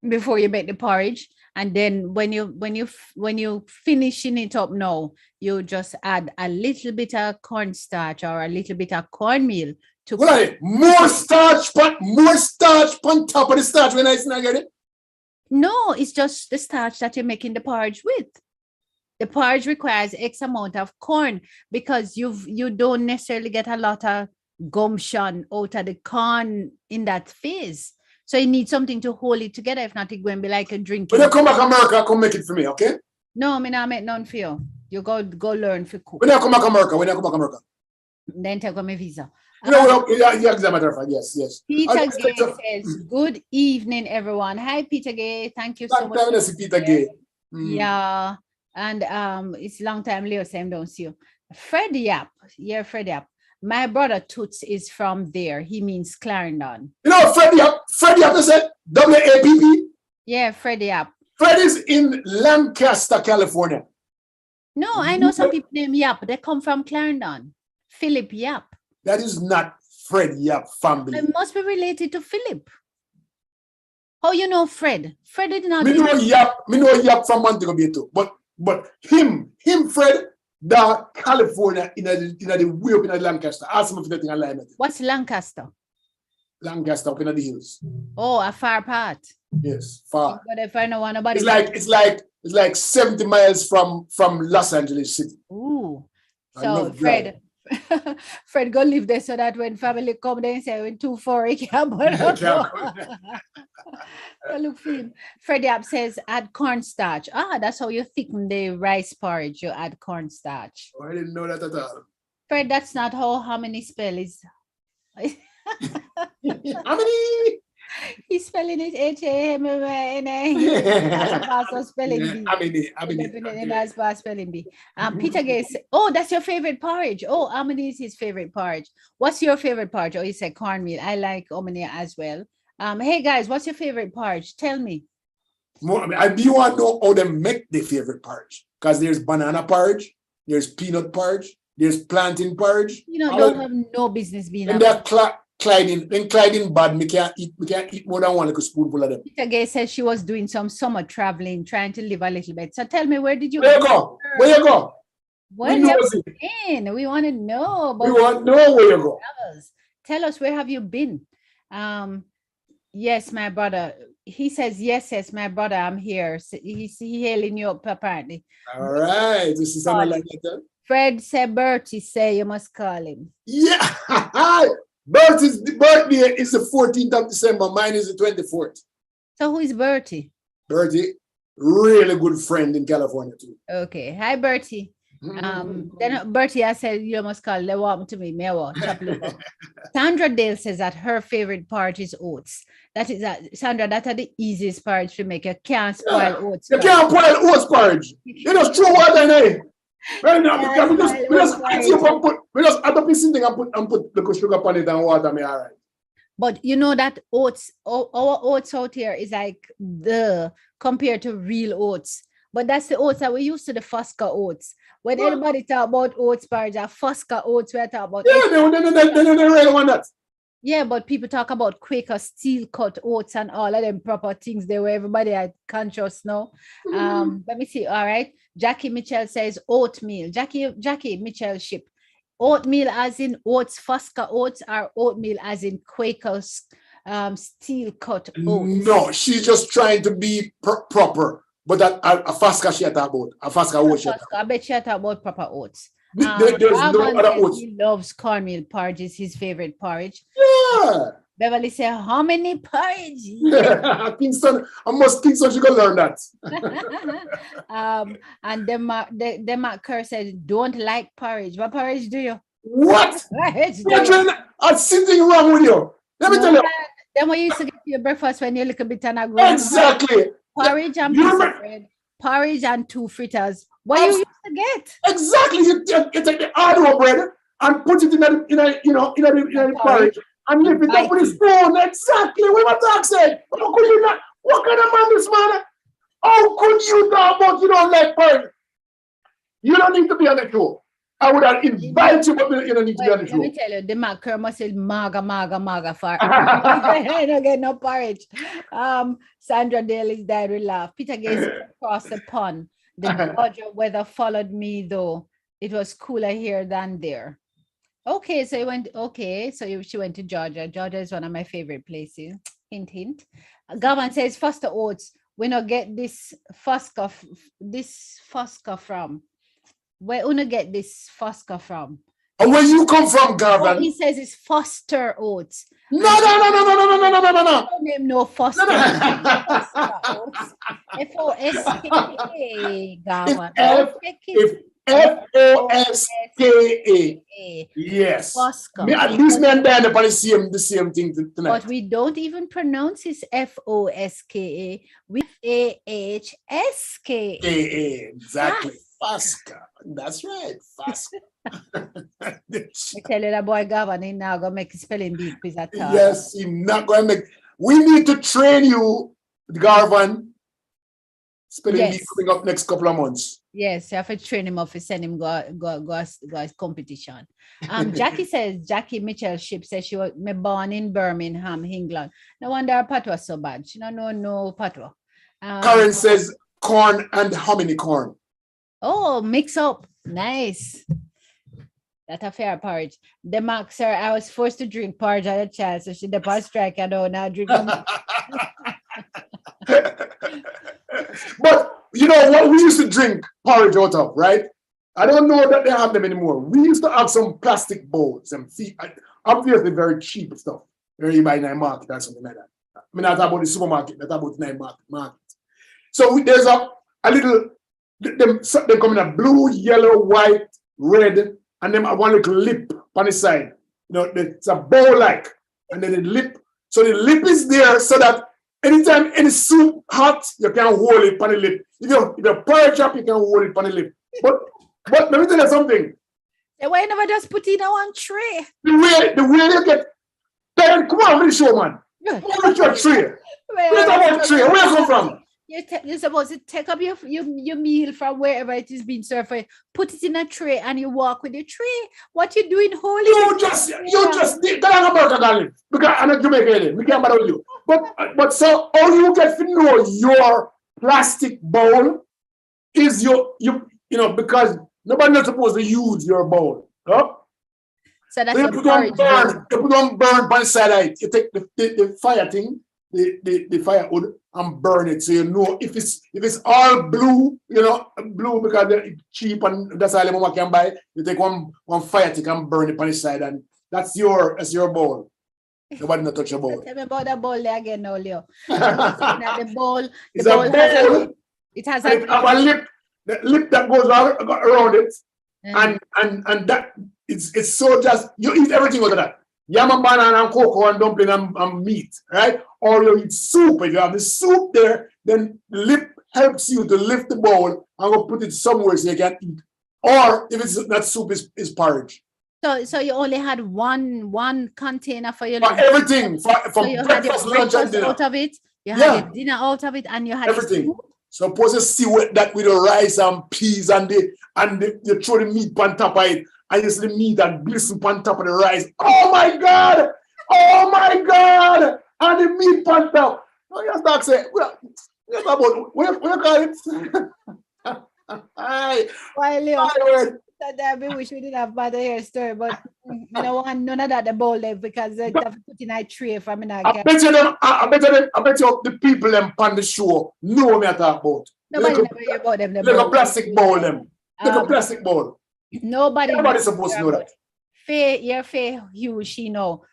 before you make the porridge. And then when you finishing it up now, you just add a little bit of cornstarch or a little bit of cornmeal to more starch on top of the starch when I get it. No, it's just the starch that you're making the porridge with. The porridge requires X amount of corn because you don't necessarily get a lot of gumption out of the corn in that phase. So you need something to hold it together. If not, it's going to be like a drink. When you come back to America, come make it for me, okay? No, I mean, I make none for you. You go learn for cook. When you come back to America, Then take my visa. Yes. Peter Gay says, good evening, everyone. Hi, Peter Gay. Thank you so much. Peter Gay. Yeah. And it's long time Leo Sam don't see you. Fred Yap. Yeah, Fred Yap. My brother Toots is from there. He means Clarendon. You know Fred Yap said WAPP? Yeah, Fred Yap. Fred is in Lancaster, California. No, I know some people named Yap. They come from Clarendon. Philip Yap. That is not Fred Yap family. It must be related to Philip. Oh, you know Fred. Fred is not. Me know Yap from Montego Bay too. But him, Fred, the California in the way up in Lancaster. Ask him if anything alignment. What's Lancaster? Lancaster up in the hills. Oh, a far part. Yes, far. But if I know one about it's like 70 miles from Los Angeles City. Ooh. So Fred go live there so that when family come there and say we're too far, he can't look for him. Fred Yap says add cornstarch. That's how you thicken the rice porridge. You add cornstarch. I didn't know that at all. Fred, that's not how many spell is. How many? He's spelling it HAMMNA. That's spelling B. That's spelling B. Peter Gates. Oh, that's your favorite porridge. Oh, Amani is his favorite porridge. What's your favorite porridge? Oh, he said cornmeal. I like Omnia as well. Hey guys, what's your favorite porridge? Tell me. I do want to know how they make their favorite porridge. Because there's banana porridge, there's peanut porridge, there's plantain porridge. Don't have no business being. And they're Clyding bad, we can't eat more than one like a spoonful of them. Peter Gay says she was doing some summer traveling, trying to live a little bit. So tell me, where did you go? Where you go? Where have you been? We want to know. We want to know where you go. Tell us, where have you been? Yes, my brother. he says, yes, my brother, I'm here. So he's hailing you up apparently. All right. This is another letter. Fred said, Bertie say you must call him. Yeah. Bertie's birthday is the 14th of December. Mine is the 24th. So who is Bertie? Bertie, really good friend in California too. Okay. Hi, Bertie. Then Bertie, I said, you must call. They want to me. May I want chop liver. Sandra Dale says that her favorite porridge is oats. That is Sandra, that are the easiest porridge to make. You can't spoil oats. You can't spoil oats porridge. You just throw water in it. Right now, we just add up this thing and put the sugar on it and water, me all right. But you know that oats, our oats out here is like compared to real oats. But that's the oats that we used to, the Fosca oats. When anybody talk about oats porridge, Fosca oats, we're talking about. Yeah, they really want that. Yeah, but people talk about Quaker steel cut oats and all of them proper things there where everybody are conscious now. Let me see. All right. Jackie Mitchell says oatmeal. Jackie Mitchell ship. Oatmeal as in oats, Fosca oats, or oatmeal as in Quaker steel cut oats? No, she's just trying to be proper. But that a Fosca she talk about. A Fosca oats. I bet she talk about proper oats. There's no other oats. He loves cornmeal porridge, is his favorite porridge. Yeah. Beverly said, how many porridge? Kingston, I must Kingston, she gonna learn that. And Denmark Kerr said, don't like porridge. What porridge do you? What? Porridge do You're something wrong with you. Let me tell you. Then we used to get your breakfast when you're a little bit and a Exactly. Porridge and piece of bread, porridge and 2 fritters. What you used to get? Exactly. You take the hard bread and put it in the porridge and lift it up with a spoon. Exactly. What my dog said. How could you not? What kind of man this man? How could you talk about you don't like porridge? You don't need to be on the show. I would have invited you, but you don't need to be on the show. Let me tell you, the Mark Kerr must say maga for I don't get no porridge. Sandra Daly's diary laugh. Peter Gates across the pond. The Georgia weather followed me though. It was cooler here than there. Okay, so she went to Georgia. Georgia is one of my favorite places. Hint, hint. Gavin says Foster Oats. We not get this Fosca from. Where you get this Fosca from? And where you come from, Gavin? He says it's Foster Oats. No. Don't name no Foster. F-O-S-K-A, Gavin. F-O-S-K-A. Yes. Fosca. At least me and Diana upon the same thing tonight. But we don't even pronounce it F-O-S-K-A. We A-H-S-K-A. K-A. Exactly. Fosca. That's right. Fosca. I tell you that boy Gavin, he now gonna make spelling bee quiz at all. Yes, he's not gonna make. We need to train you, Garvan. Spelling bee coming up next couple of months. Yes, you have to train him up to send him go competition. Jackie Mitchell Ship says she was born in Birmingham, England. No wonder her patois was so bad. She don't know no patois. Karen says corn and how many corn? Oh, mix up. Nice. That's a fair porridge. The Mark, sir, I was forced to drink porridge as a child, so she did strike. I don't now drink. But you know what we used to drink porridge out of, right? I don't know that they have them anymore. We used to have some plastic bowls, some obviously very cheap stuff. Very buy Nine Market or something like that. I mean, not about the supermarket, not about Nine Market. So there's a little. They come in a blue, yellow, white, red, and then one little lip on the side. You know, it's a bowl like, and then the lip. So the lip is there so that anytime any soup hot, you can hold it on the lip. If you porridge up, you can hold it on the lip. But let me tell you something. Why you never just put it in one tray? The way you get, Ben, come on with the show, man. Come on with your tray. Where you come from? You're supposed to take up your meal from wherever it is being served for you, put it in a tray, and you walk with your tray. What you doing holding? You just go on America, darling. Because I'm not Jamaican. We can't bother with you. But so all you get to know your plastic bowl is you know, because nobody's supposed to use your bowl. Huh? So that's so you put on burn by the side. You take the fire thing the firewood and burn it. So you know if it's all blue, blue because it's cheap and that's all the mama can buy. You take one fire stick and burn it on the side, and that's your bowl. Nobody not touch your bowl. Tell me about the bowl there again, now, Leo. The bowl, It's a bowl. It has And it have a lip, the lip that goes around it, Mm. and that it's so just you eat everything out of that. Yam and banana and cocoa and dumpling and meat, right? Or you eat soup. If you have the soup there, then the lip helps you to lift the bowl and go put it somewhere so you can eat. Or if it's not soup, is porridge. So you only had one container for your For lunch. everything, So from you had your breakfast, lunch, and breakfast dinner. out of it, you had Yeah. your dinner out of it, and you had Everything. soup. Suppose you see that with the rice and peas and you throw the meat on top of it, and you see the meat and glisten on top of the rice. Oh my God! Oh my God! And the meat on top. Oh, you start saying, what you call it? Aye, While Leo aye, word. said that we wish we didn't have bad hair story, but I don't want none of that the bowl there because they have to put in a tray for me not I get. bet you the people them on the show know me I talk about. Nobody Little, never hear about them. the little bowl. plastic bowl them. Little Um, plastic bowl. Nobody Everybody's knows supposed to here know about that. Faye, your Faye Hughes, she know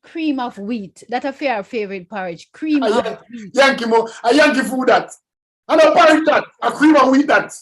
cream of wheat. That's a fair favorite porridge. Cream A of Yan- wheat. a Yankee food that. And a porridge that. A cream and wheat that.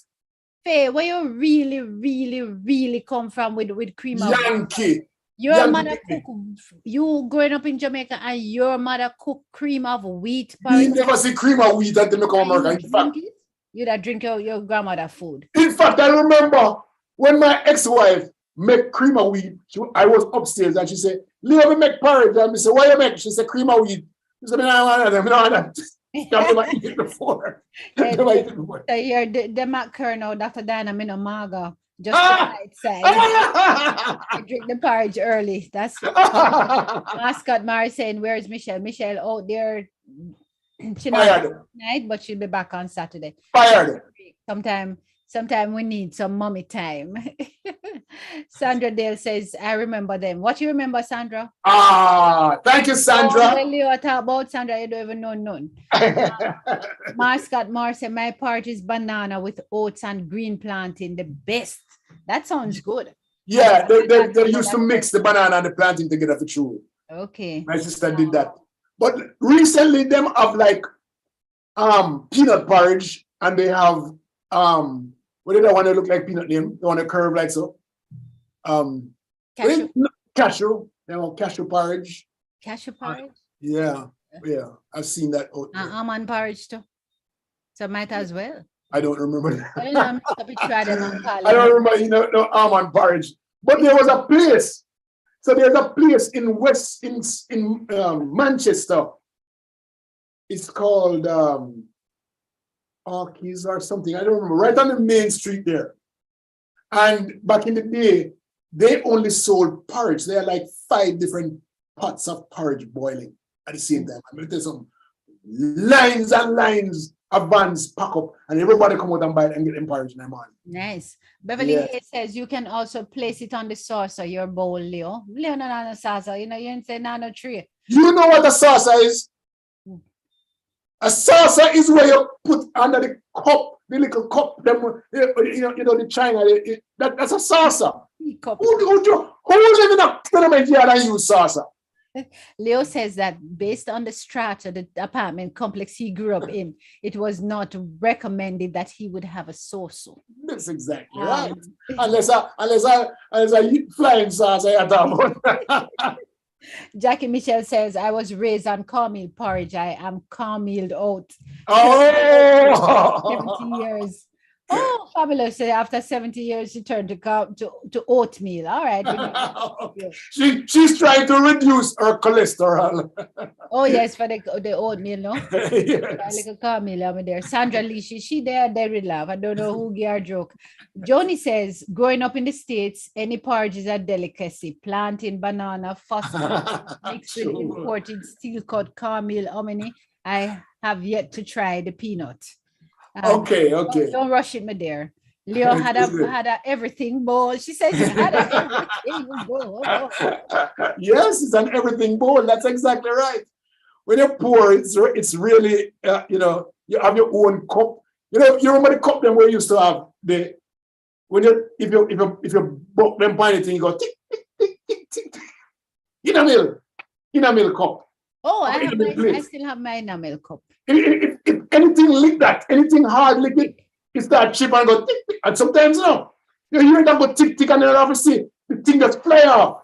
Faye, where you really, really, really come from with cream of wheat? Yankee. Your Yankee mother baby. cook, you growing up in Jamaica and your mother cook cream of wheat We porridge. never see cream and wheat until me come and America. you drink it? You that drink your grandmother food. In fact, I remember when my ex-wife make cream of wheat, I was upstairs and she said, Leo, we make porridge. And I said, why you make? She said, cream of wheat. She said, no, I've never eaten it before. I've never eaten it before. So here the Mac Colonel, Dr. Diana Minomaga, just Ah! outside. I drink the porridge early. That's Mascot Mary saying, where's Michelle? Michelle out there. She not Fired. tonight, but she'll be back on Saturday. Fired. Sometime we need some mommy time. Sandra Dale says, I remember them. What you remember, Sandra? Thank you, Oh, Sandra. well, you talk about Sandra, you don't even know none. Mascot Mar said, my part is banana with oats and green plantain, the best. That sounds good. Yeah, they used to mix the banana and the plantain together for true. Okay. My sister did that. But recently them have like peanut porridge and they have what did I want to look like peanut name? They want to curve like so. Cashew, Cashew. They have cashew porridge. cashew porridge. Yeah. I've seen that out there. Almond porridge too. So might as well. I don't remember that. I don't know, I'm stop it, try them and call I don't it. remember no almond porridge. But there was a place. So there's a place in Manchester. It's called Orkies or something. I don't remember. Right on the main street there. And back in the day, they only sold porridge. There are like 5 different pots of porridge boiling at the same time. I mean, there's some lines and lines of vans pack up, and everybody come out and buy it and get them porridge in the morning. Nice. Beverly Yeah. Hayes says you can also place it on the saucer, your bowl, Leo. Leo, no, saucer. You didn't say no tree. You know what a saucer is? A saucer is where you put under the cup, the little cup, them, the China. That's a saucer. Teacup. Who live in a tenement yard and use saucer? Leo says that based on the strata, the apartment complex he grew up in, it was not recommended that he would have a saucer. That's exactly Um, right. Unless I eat flying saucer at that. Jackie Michelle says, I was raised on cornmeal porridge. I am cornmealed out. Oh, 70 years. Oh, fabulous. So after 70 years, she turned to oatmeal. All right. she's trying to reduce her cholesterol. Oh, yes, for the oatmeal, no? A Yes. little cornmeal over there. Sandra Lee, she there, they laugh. I don't know who gave her joke. Joni says, growing up in the States, any porridge is a delicacy. Plantain, banana, phosphorus, mixed with Sure. imported steel-cut cornmeal. How many? I have yet to try the peanut. Okay. Don't rush it, my dear. Leo had a everything bowl. She said she had a everything bowl. Yes, it's an everything bowl. That's exactly right. when you pour, it's really, you have your own cup. You remember the cup them we used to have when if you buck them by anything, you go tick, tick, tick, tick, tick, tick. Enamel cup. Oh, Or I plate. still have my enamel cup. If anything lick that, anything hard lick it start chip and go tick, tick. And sometimes you hear that go tick, tick, and then obviously the thing just fly off.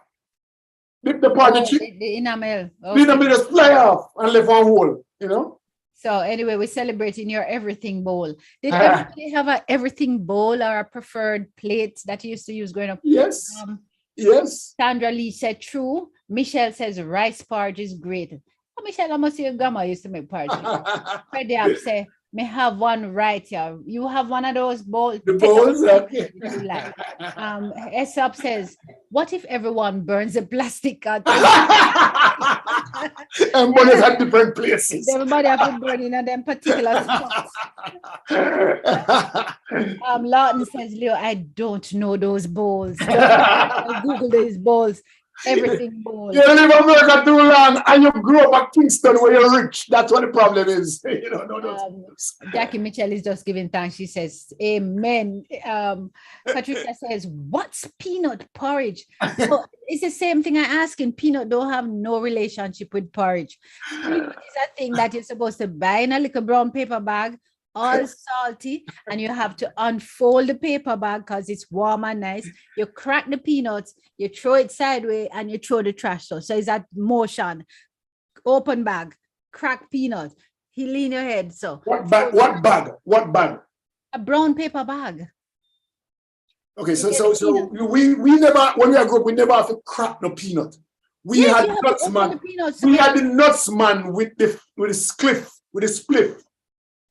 The part of chip, the enamel. the enamel just fly off and left one hole. So anyway, we're celebrating your everything bowl. Did everybody have a everything bowl or a preferred plate that you used to use growing up? Yes. Yes. Sandra Lee said true. Michelle says rice porridge is great. Oh, Michelle, I must say your grandma used to make porridge. Freddie up say, may have one right here. You have one of those bowls. The bowls, okay. Aesop says, what if everyone burns the plastic out? Everybody's at different places. Everybody have to burn in them particular spots. Lawton says, Leo, I don't know those bowls. I Google these bowls. Everything bowl. You live in America too long and you grow up at Kingston where you're rich. That's what the problem is. Jackie Mitchell is just giving thanks. She says, amen. Patricia says, what's peanut porridge? So it's the same thing I ask in peanut don't have no relationship with porridge. Peanut is a thing that you're supposed to buy in a little brown paper bag, all salty, and you have to unfold the paper bag because it's warm and nice. You crack the peanuts, you throw it sideways, and you throw the trash. So it's that motion. Open bag, crack peanut. He lean your head. So what bag? What bag? What bag? A brown paper bag. Okay, so we never, when we grew up, we never have to crack the peanut. We had nuts man. We had the nuts man with the spliff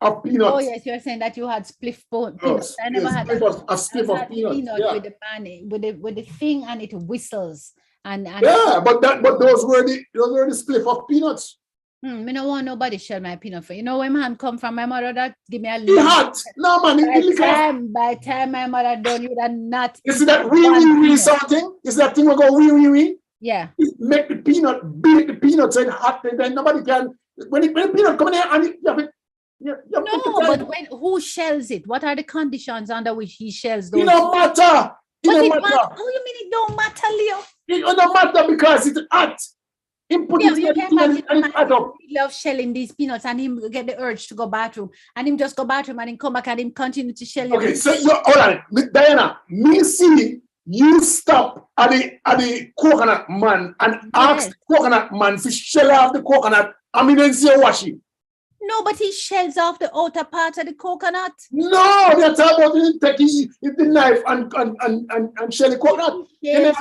of peanuts. Oh yes, you're saying that you had spliff peanuts. I never had a spliff of peanut yeah. with the pan, with the thing, and it whistles. And yeah, but those were the spliff of peanuts. Me no want nobody share my peanut for. You know when man come from my mother that give me a little. Hot. No man. By time my mother done you that not. You see that wee something? Is that thing we go wee? Yeah. Make the peanut, beat the peanuts and hot, and then nobody can. When the peanut come in here and you have it. No, but who shells it? What are the conditions under which he shells those? It don't matter. How you mean it don't matter, Leo? It don't matter because it's hot. Him put love shelling these peanuts and him get the urge to go bathroom and him just go bathroom and him come back and him continue to shell. Okay, so hold on, Diana. Me see you stop at the coconut man and ask the coconut man to shell off the coconut. I mean, then see washing. No, but he shells off the outer part of the coconut. No, they're talking about taking the knife and shell the coconut. The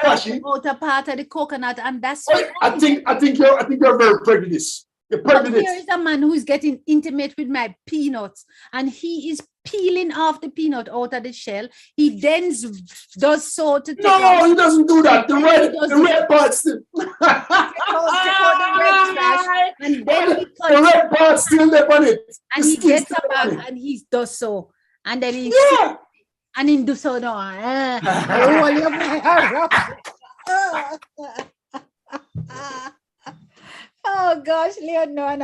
outer part of the coconut, and that's what I think you're very prejudiced. You're prejudiced. Here is a man who is getting intimate with my peanuts, and he is peeling off the peanut out of the shell. He then does so to take No, he doesn't do that. The red part still. And then the red part still there on it. And he gets a bag and he does so. And then he and he do so now. Oh gosh, Leon, no, I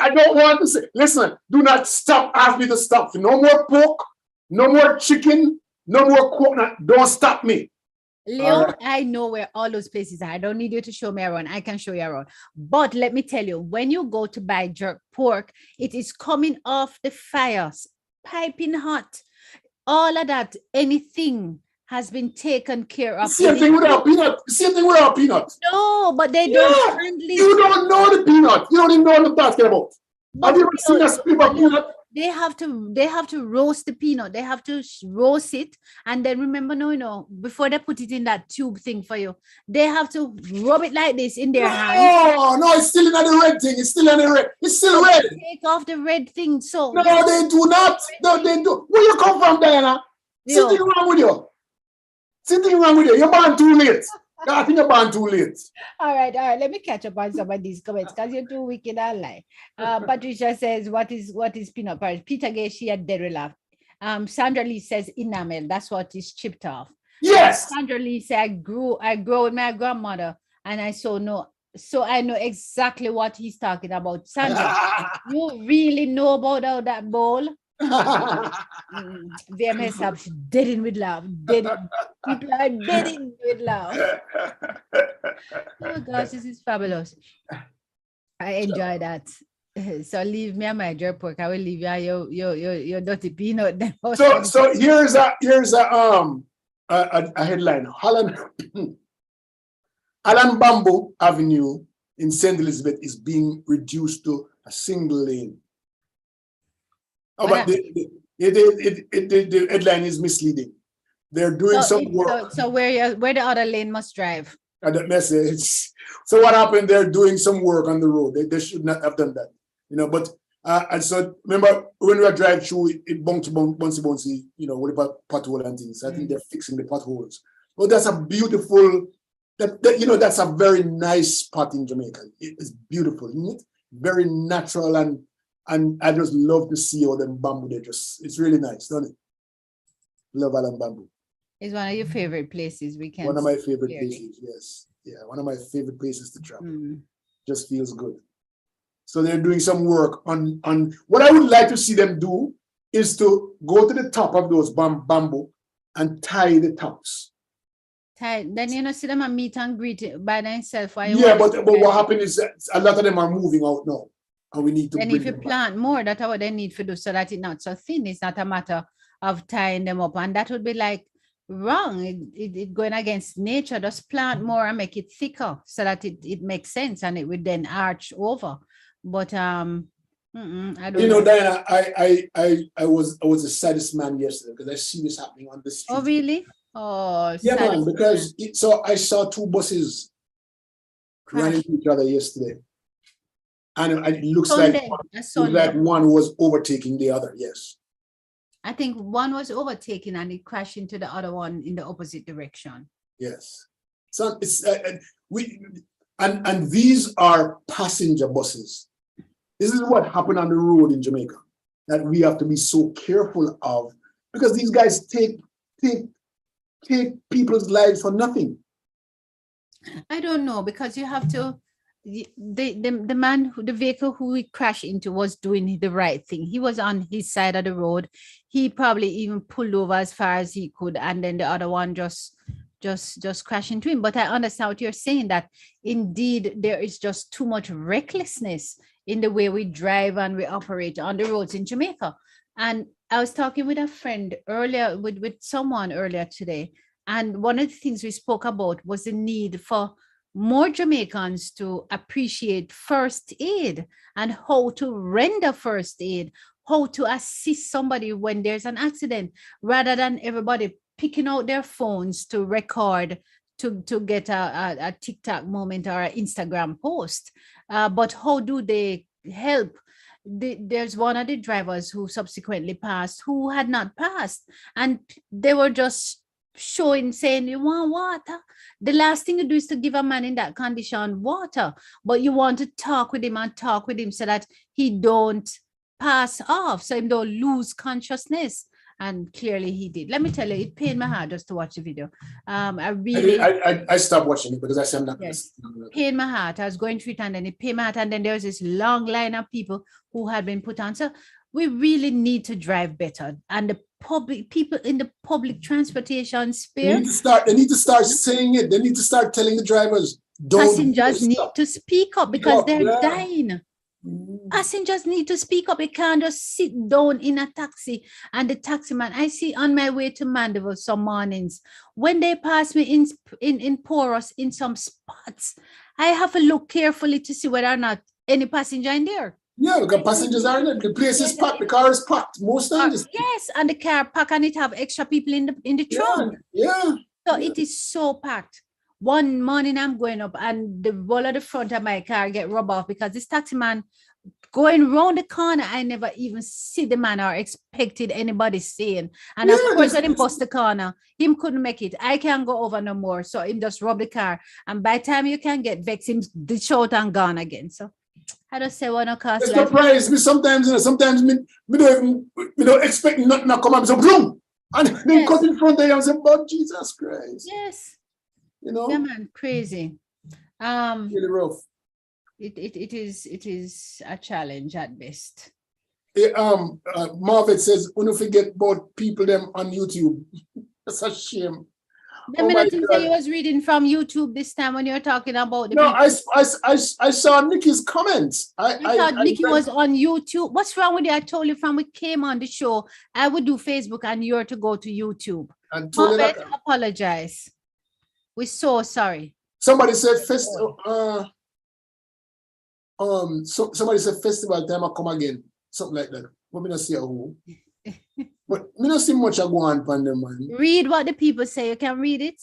don't want to say, listen, do not stop. Ask me to stop. No more pork, no more chicken, no more coconut. Don't stop me. Leo, I know where all those places are. I don't need you to show me around. I can show you around. But let me tell you, when you go to buy jerk pork, it is coming off the fires, piping hot. All of that, anything has been taken care of. Same thing with our peanut. Same thing with our peanut. No, but they don't handle it. You don't know the peanut. You don't even know what I'm talking about. Have you ever seen a strip of peanut? They have to roast the peanut. They have to roast it. And then remember, before they put it in that tube thing for you, they have to rub it like this in their hands. No, it's still in the red thing. It's still in the red. It's still red. Take off the red thing. So no, they do not. No, they do. Where you come from, Diana? Something wrong with you. Something wrong with you. You're born too late. I think you're born too late. All right. Let me catch up on some of these comments because you're too wicked and lie. Patricia says, what is peanut porridge? Peter Gay, she had dead laugh. Sandra Lee says enamel. That's what is chipped off. Yes. Sandra Lee said, I grew with my grandmother and I saw no So I know exactly what he's talking about. Sandra, you really know about how that bowl? VMS have dead in with love. Dead. People are dead in with love. Oh gosh, this is fabulous. I enjoy that. So leave me and my jerk pork. I will leave you and your dirty peanut. So here's a headline. Alan Bamboo Avenue in St. Elizabeth is being reduced to a single lane. Oh, but the headline is misleading. They're doing some work. So where the other lane must drive. And that message. So what happened? They're doing some work on the road. They should not have done that, But and so remember when we were driving through, it bouncy, with the pothole and things. I think they're fixing the potholes. But that's a beautiful. That's a very nice spot in Jamaica. It's beautiful, isn't it? Very natural and I just love to see all them bamboo. It's really nice, don't it? Love Alan Bamboo. It's one of your favorite places we can. One of my favorite places, yes. Yeah, one of my favorite places to travel. Just feels good. So they're doing some work on what I would like to see them do is to go to the top of those bamboo and tie the tops. Then see them and meet and greet by themselves. Yeah, but what happened is that a lot of them are moving out now. And we need to. And if you plant more, that's what they need to do so that it's not so thin. It's not a matter of tying them up. And that would be like wrong. It going against nature. Just plant more and make it thicker so that it makes sense and it would then arch over. But I don't know. Diana, I was the saddest man yesterday because I see this happening on the street. Oh, really? Oh, yeah, man, because I saw two buses running into each other yesterday. And it looks like one was overtaking the other, yes. I think one was overtaken and it crashed into the other one in the opposite direction. Yes. So it's and these are passenger buses. This is what happened on the road in Jamaica that we have to be so careful of because these guys take people's lives for nothing. I don't know because you have to. The man the vehicle who he crashed into was doing the right thing. He was on his side of the road. He probably even pulled over as far as he could, and then the other one just crashed into him. But I understand what you're saying, that indeed there is just too much recklessness in the way we drive and we operate on the roads in Jamaica. And I was talking with a friend earlier, with someone earlier today, and one of the things we spoke about was the need for more Jamaicans to appreciate first aid and how to render first aid, how to assist somebody when there's an accident, rather than everybody picking out their phones to record to get a TikTok moment or an Instagram post. But how do they help? There's one of the drivers who subsequently passed who had not passed, and they were just saying, you want water? The last thing you do is to give a man in that condition water, but you want to talk with him so that he don't pass off, so he don't lose consciousness. And clearly he did. Let me tell you, it pained my heart just to watch the video. I stopped watching it because I said that. Yes, pained my heart. I was going through it and then it pained my heart, and then there was this long line of people who had been put on. So we really need to drive better, and the people in the public transportation sphere, they need to start saying it. They need to start telling the drivers, passengers need to speak up because they're dying. Passengers need to speak up. They can't just sit down in a taxi and the taxi man. I see on my way to Mandeville some mornings when they pass me in porous in some spots, I have to look carefully to see whether or not any passenger in there. Yeah, because passengers are in there. The place is packed. The car is packed. Most times. Yes, and the car packed and it have extra people in the trunk. Yeah. So it is so packed. One morning I'm going up and the wall of the front of my car get rubbed off because this taxi man going round the corner, I never even see the man or expected anybody seeing. And of course, when he bust the corner, him couldn't make it. I can't go over no more. So him just rub the car. And by the time you can get vexed, him the short and gone again. So I just say, no cost. It's surprise me sometimes. Sometimes me don't expect nothing to come up. So boom, and then cut in front of you and say, "But Jesus Christ!" Yes. Yeah, man, crazy. Really rough. It is a challenge at best. Marvin says, "Don't forget about people them on YouTube." That's a shame. The Oh my minute you say God. you was reading from YouTube this time when you're talking about the No, people. I saw Nikki's comments. I thought Nikki was on YouTube. What's wrong with you? I told you from we came on the show, I would do Facebook and you're to go to YouTube. I told you that. Marvin, apologize. We're so sorry. Somebody said somebody said festival time I come again. Something like that. But me not see a who. But me not see much I go on pan them, man. Read what the people say. You can read it.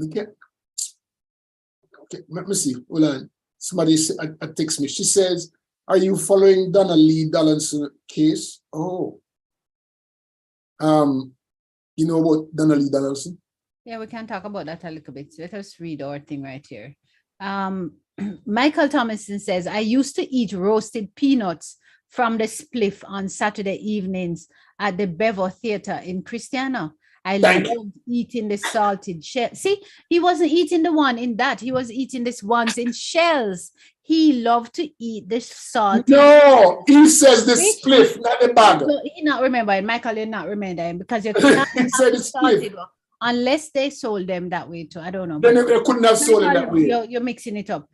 Okay. Okay, let me see. Hold on. Somebody text me. She says, "Are you following Donna Lee Donaldson case?" Oh. You know about Donna Lee Donaldson? Yeah, we can talk about that a little bit. Let us read our thing right here. Michael Thomason says, "I used to eat roasted peanuts from the spliff on Saturday evenings at the Bevo Theater in Christiana. I loved eating the salted shell." See, he wasn't eating the one in that. He was eating this ones in shells. He loved to eat the salted. No, he says the spliff, not the bag. So he not remembering. Michael, you're not remembering because you can't He said the salted spliff. one unless they sold them that way too. I don't know. Then they couldn't have sold it that way. You're mixing it up.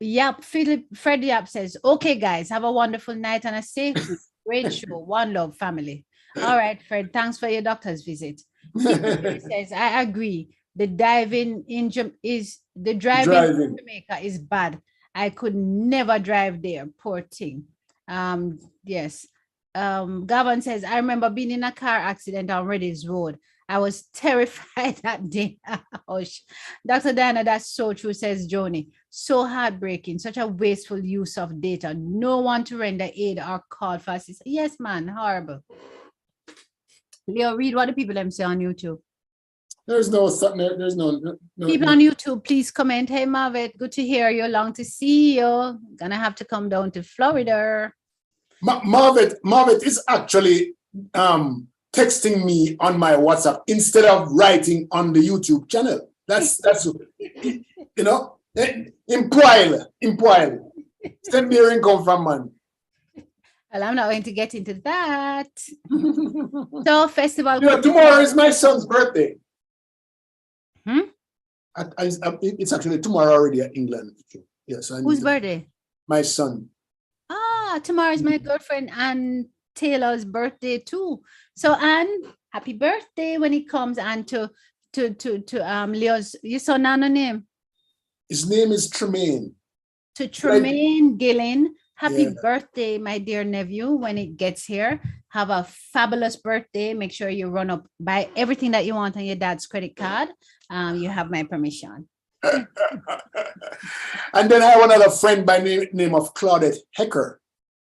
Yep, Fred Yap says, "Okay, guys, have a wonderful night and a safe week. Great show. One love, family." All right, Fred, thanks for your doctor's visit. He says, "I agree. The driving in Jamaica is bad. I could never drive there. Poor thing." Yes. Gavin says, "I remember being in a car accident on Reddy's Road. I was terrified that day." Dr. Diana, that's so true, says Joni. So heartbreaking, such a wasteful use of data. No one to render aid or call for assistance. Yes, man, horrible. Leo, read what the people them say on YouTube. There's no People on YouTube, please comment. "Hey, Marvet, good to hear you. Long to see you. Gonna have to come down to Florida." Marvet is actually texting me on my WhatsApp instead of writing on the YouTube channel. That's you know, impoil. Send me your income from man. Well, I'm not going to get into that. So festival. Tomorrow is my son's birthday. It's actually tomorrow already at England. Yes. Whose birthday? My son. Tomorrow is my girlfriend Ann Taylor's birthday too. So Ann, happy birthday when it comes, and to Leo's, your son name? His name is Tremaine. To Tremaine Gillen, happy birthday, my dear nephew, when it gets here. Have a fabulous birthday. Make sure you run up, buy everything that you want on your dad's credit card. You have my permission. And then I have another friend by name of Claudette Hecker.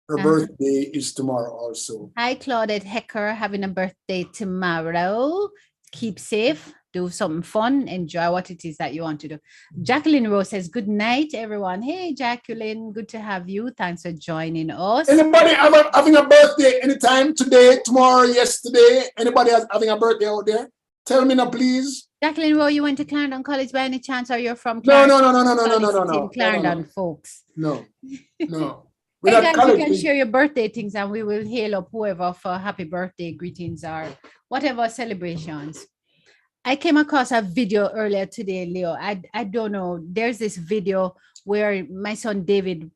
Her birthday is tomorrow also. Hi, Claudette Hecker, having a birthday tomorrow. Keep safe. Do something fun. Enjoy what it is that you want to do. Jacqueline Rose says, "Good night, everyone." Hey, Jacqueline, good to have you. Thanks for joining us. Anybody having a birthday anytime today, tomorrow, yesterday? Anybody having a birthday out there? Tell me now, please. Jacqueline Rowe, you went to Clarendon College by any chance, or you're from Clarendon? No. Clarendon, folks. No. Hey guys, you can share your birthday things and we will hail up whoever for happy birthday greetings or whatever celebrations. I came across a video earlier today, Leo. I don't know. There's this video where my son David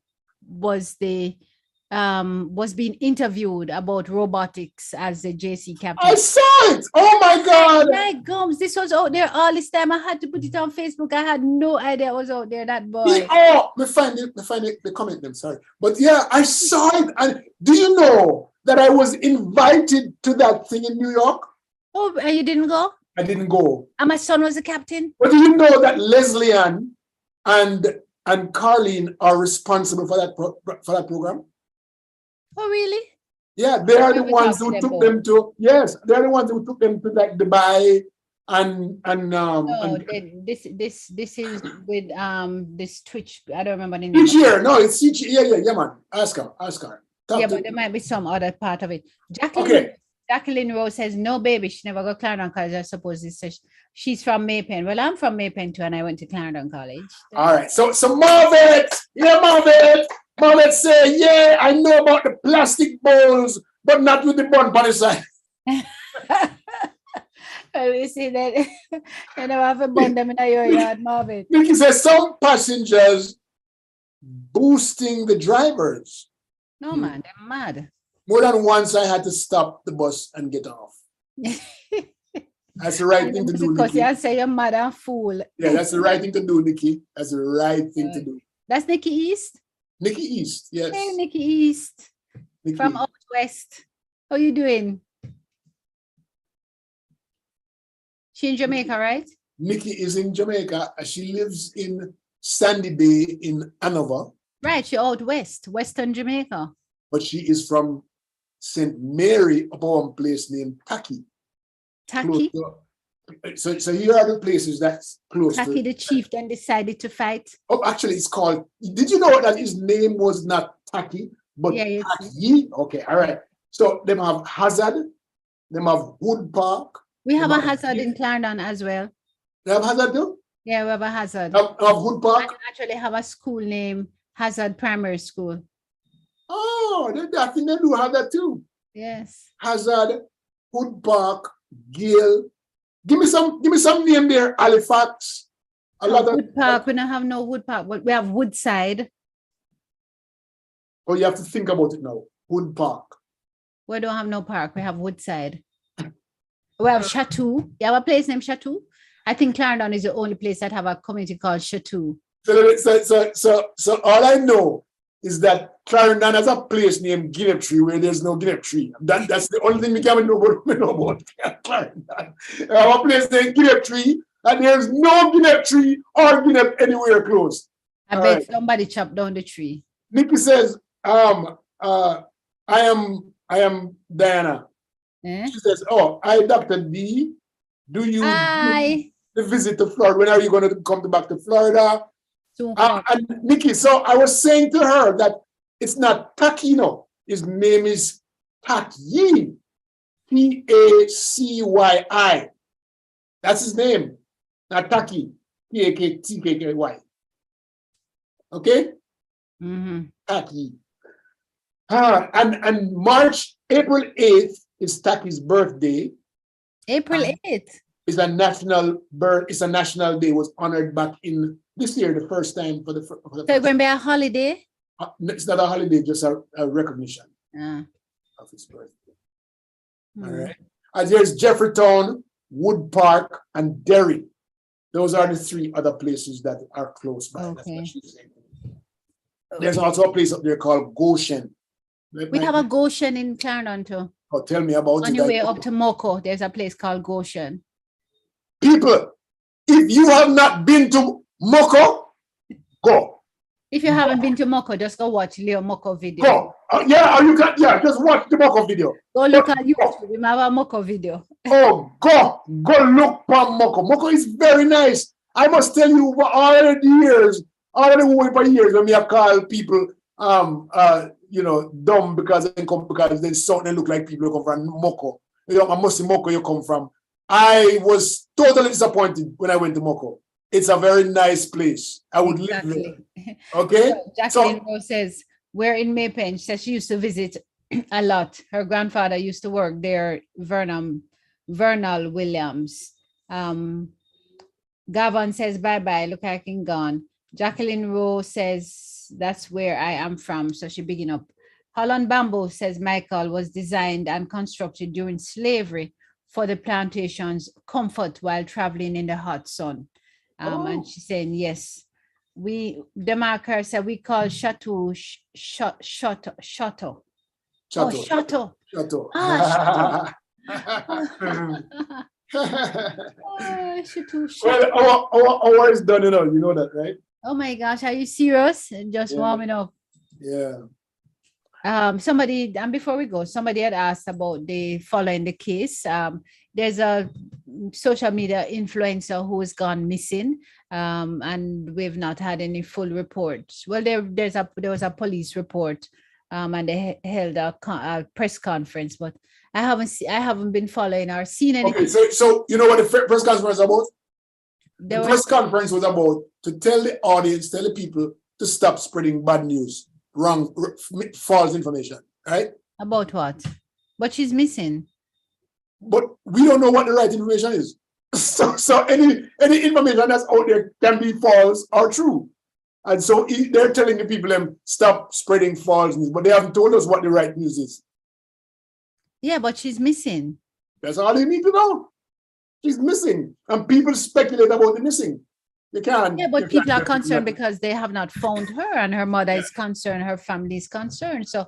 was being interviewed about robotics as the JC captain. I saw it. Oh my God. My gums, this was out there all this time. I had to put it on Facebook. I had no idea it was out there, that boy. Me find it, the comment them, sorry. But yeah, I saw it. And do you know that I was invited to that thing in New York? Oh, and you didn't go? I didn't go. And my son was the captain? But do you know that Leslie Ann and Carlene are responsible for that program? Oh, really? Yeah, they are the ones who took them to. Yes, they're the ones who took them to like Dubai this is with this Twitch. I don't remember the name. Each year, no, it's each year. Yeah, man. Ask her. Yeah, but there might be some other part of it. Jacqueline Jacqueline Rose says, no, baby, she never got Clarendon College. I suppose it's she's from Maypen. Well, I'm from Maypen too, and I went to Clarendon College. All right. So Marvet, yeah, Marvet. Marvet say, yeah, I know about the plastic bowls, but not with the bun on the side. Well, you see that you never have a bun them in your yard, Marvin. Nikki says some passengers boosting the drivers. No, man, they're mad. More than once, I had to stop the bus and get off. That's the right thing to do, Because Nikki. you say you're mad and fool. Yeah, that's the right thing to do, Nikki. That's the right thing to do. That's Nikki East. Nikki East, yes. Hey, Nikki East Nikki from East. out west. How you doing? She in Jamaica, right? Nikki is in Jamaica. She lives in Sandy Bay in Hanover, Right, she out west, Western Jamaica. but she is from St. Mary, up one place named Taki. Taki, So here are the places that's close Taki to. the chief then decided to fight. Oh, actually, it's called. Did you know that his name was not Taki, but Yeah, yes. Taki? Okay, all right. So them have Hazard, them have Wood Park. We have a Wow. hazard in Clarendon as well. They have Hazard too. Yeah, we have a hazard. Have Wood And Park. we actually have a school named Hazard Primary School. Oh, I think they do have that too. Yes. Hazard, Wood Park, Gale. Give me some name there. Halifax. A lot of. Wood Park. We don't have no Wood Park, but we have Woodside. Oh, you have to think about it now. Wood Park. We don't have no park. We have Woodside. We have Chateau. You have a place named Chateau? I think Clarendon is the only place that have a community called Chateau. So all I know is that Clarendon has a place named Guinea Tree where there's no Guinea Tree. That's the only thing we can know about Clarendon. I have a place named Guinea Tree and there's no Guinea Tree or Guinea anywhere close. I All bet right. somebody chopped down the tree. Nikki says, I am Diana. Eh? She says, oh, hi, Dr. D. Do you Hi. the visit to Florida? When are you going to come back to Florida? Soon come. And Nikki, so I was saying to her that it's not Takino. His name is Takyi. Tacyi. That's his name. Not Taki. Takky. Okay? Mhm. Taki. And April 8th is Taki's birthday. April 8th. It's a national day. It was honored back in this year, the first time for the So it's going to be a holiday? it's not a holiday, just a recognition Ah. of his birthday. Hmm. All right. And there's Jeffertown, Wood Park, and Derry. Those are the three other places that are close by. That's Okay. what she's saying. There's also a place up there called Goshen. We have a Goshen in Clarendon too. Oh, tell me about On it. your way up to Moko, there's a place called Goshen. People, if you have not been to Moko, go. If you haven't been to Moko, just go watch Leo Moko video. Go. Yeah, or you can, just watch the Moko video. Go look at YouTube. We have a Moko video. Oh, go look for Moko. Moko is very nice. I must tell you, for all the years when me I call people dumb because they something look like people who come from Moko. I must say Moko you come from. I was totally disappointed when I went to Moko. It's a very nice place. I would live there. Okay? So Jacqueline Rose says, we're in Maypen. She says she used to visit a lot. Her grandfather used to work there, Vernal Williams. Gavin says, bye-bye. Look, I can gone. Jacqueline Rose says, that's where I am from. So she begin up. Holland Bamboo says, Michael was designed and constructed during slavery for the plantation's comfort while traveling in the hot sun. And she's saying, yes. Demarker said, we call Chateau Chateau. Chateau. Oh, Chateau. Chateau. Ah, Chateau. Well, our hour is done, you know that, right? Oh my gosh, are you serious? Just Yeah. warming up. Yeah. Somebody, and before we go, somebody had asked about the following the case. There's a social media influencer who has gone missing, and we've not had any full reports. Well, there was a police report, and they held a press conference, but I haven't been following or seen Okay, anything. so you know what the press conference was about? The There was press conference was about to tell the audience, tell the people to stop spreading bad news, wrong, false information, right? about what? What she's missing. But we don't know what the right information is. So any information that's out there can be false or true. And so they're telling the people them stop spreading false news, but they haven't told us what the right news is. Yeah, but she's missing. That's all they need to know. She's missing, and people speculate about the missing. You can't. Yeah, but you people can't are concerned get- because they have not found her, and her mother is concerned, her family is concerned. So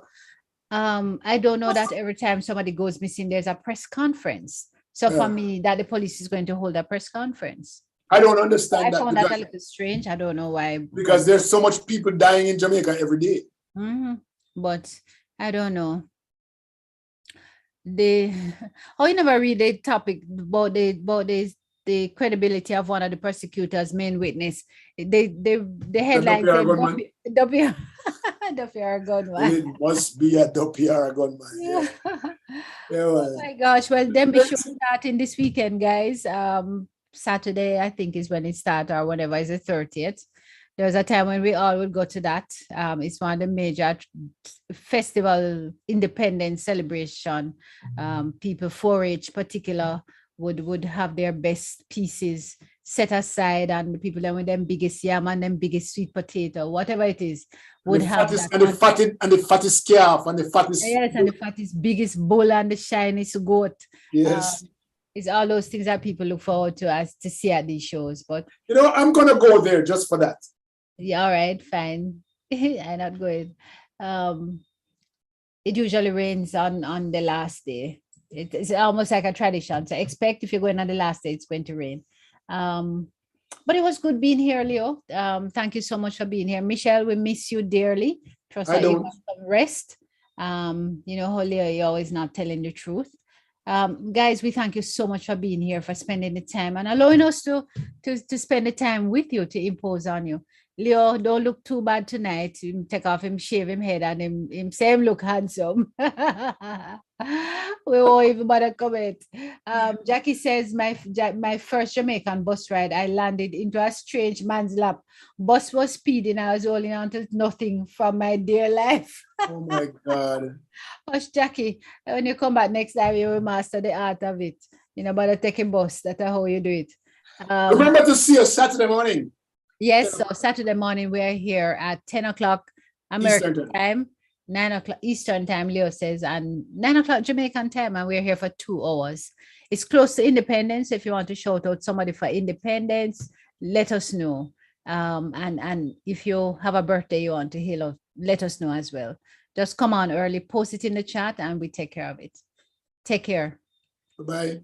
I don't know that every time somebody goes missing, there's a press conference. So for Yeah. me, that the police is going to hold a press conference. I don't I understand that found that a little strange. I don't know why. because there's so much people dying in Jamaica every day. Mhm. But I don't know. The oh, you never read the topic about the credibility of one of the prosecutors, main witness. The headline WPR said gunman. WPR gunman. It must be a WPR gunman. Yeah. Yeah, Oh well. my gosh. Well, then we should starting this weekend, guys. Saturday, I think, is when it starts, or whenever is the 30th. There was a time when we all would go to that. It's one of the major festival independence celebration. People 4-H particular would have their best pieces set aside, and the people that with them biggest yam and them biggest sweet potato, whatever it is, would have that. And the fattest calf and the fattest. Yes, and the fattest biggest bull and the shiniest goat. Yes. It's all those things that people look forward to as to see at these shows. But You know, I'm gonna go there just for that. yeah, all right, fine. I'm not going. It usually rains on the last day. It's almost like a tradition. So expect if you're going on the last day, it's going to rain. But it was good being here, Leo. Thank you so much for being here. Michelle, we miss you dearly. Trust I that you don't. got some rest. You know, Leo, you're always not telling the truth. Guys, we thank you so much for being here, for spending the time and allowing us to spend the time with you, to impose on you. Leo, don't look too bad tonight. Him take off him, shave him head, and him say him look handsome. We won't even bother comment. Jackie says, my first Jamaican bus ride, I landed into a strange man's lap. Bus was speeding. I was holding on to nothing from my dear life. Oh my God. Hush, Jackie, when you come back next time, you will master the art of it. You know, but taking bus, that's how you do it. Remember to see us Saturday morning. Yes, so Saturday morning we are here at 10 o'clock American Eastern time, 9 o'clock Eastern time, Leo says, and 9 o'clock Jamaican time, and we're here for 2 hours. It's close to Independence. If you want to shout out somebody for Independence, let us know. And if you have a birthday you want to hail out, let us know as well. Just come on early, post it in the chat, and we take care of it. Take care. Bye-bye.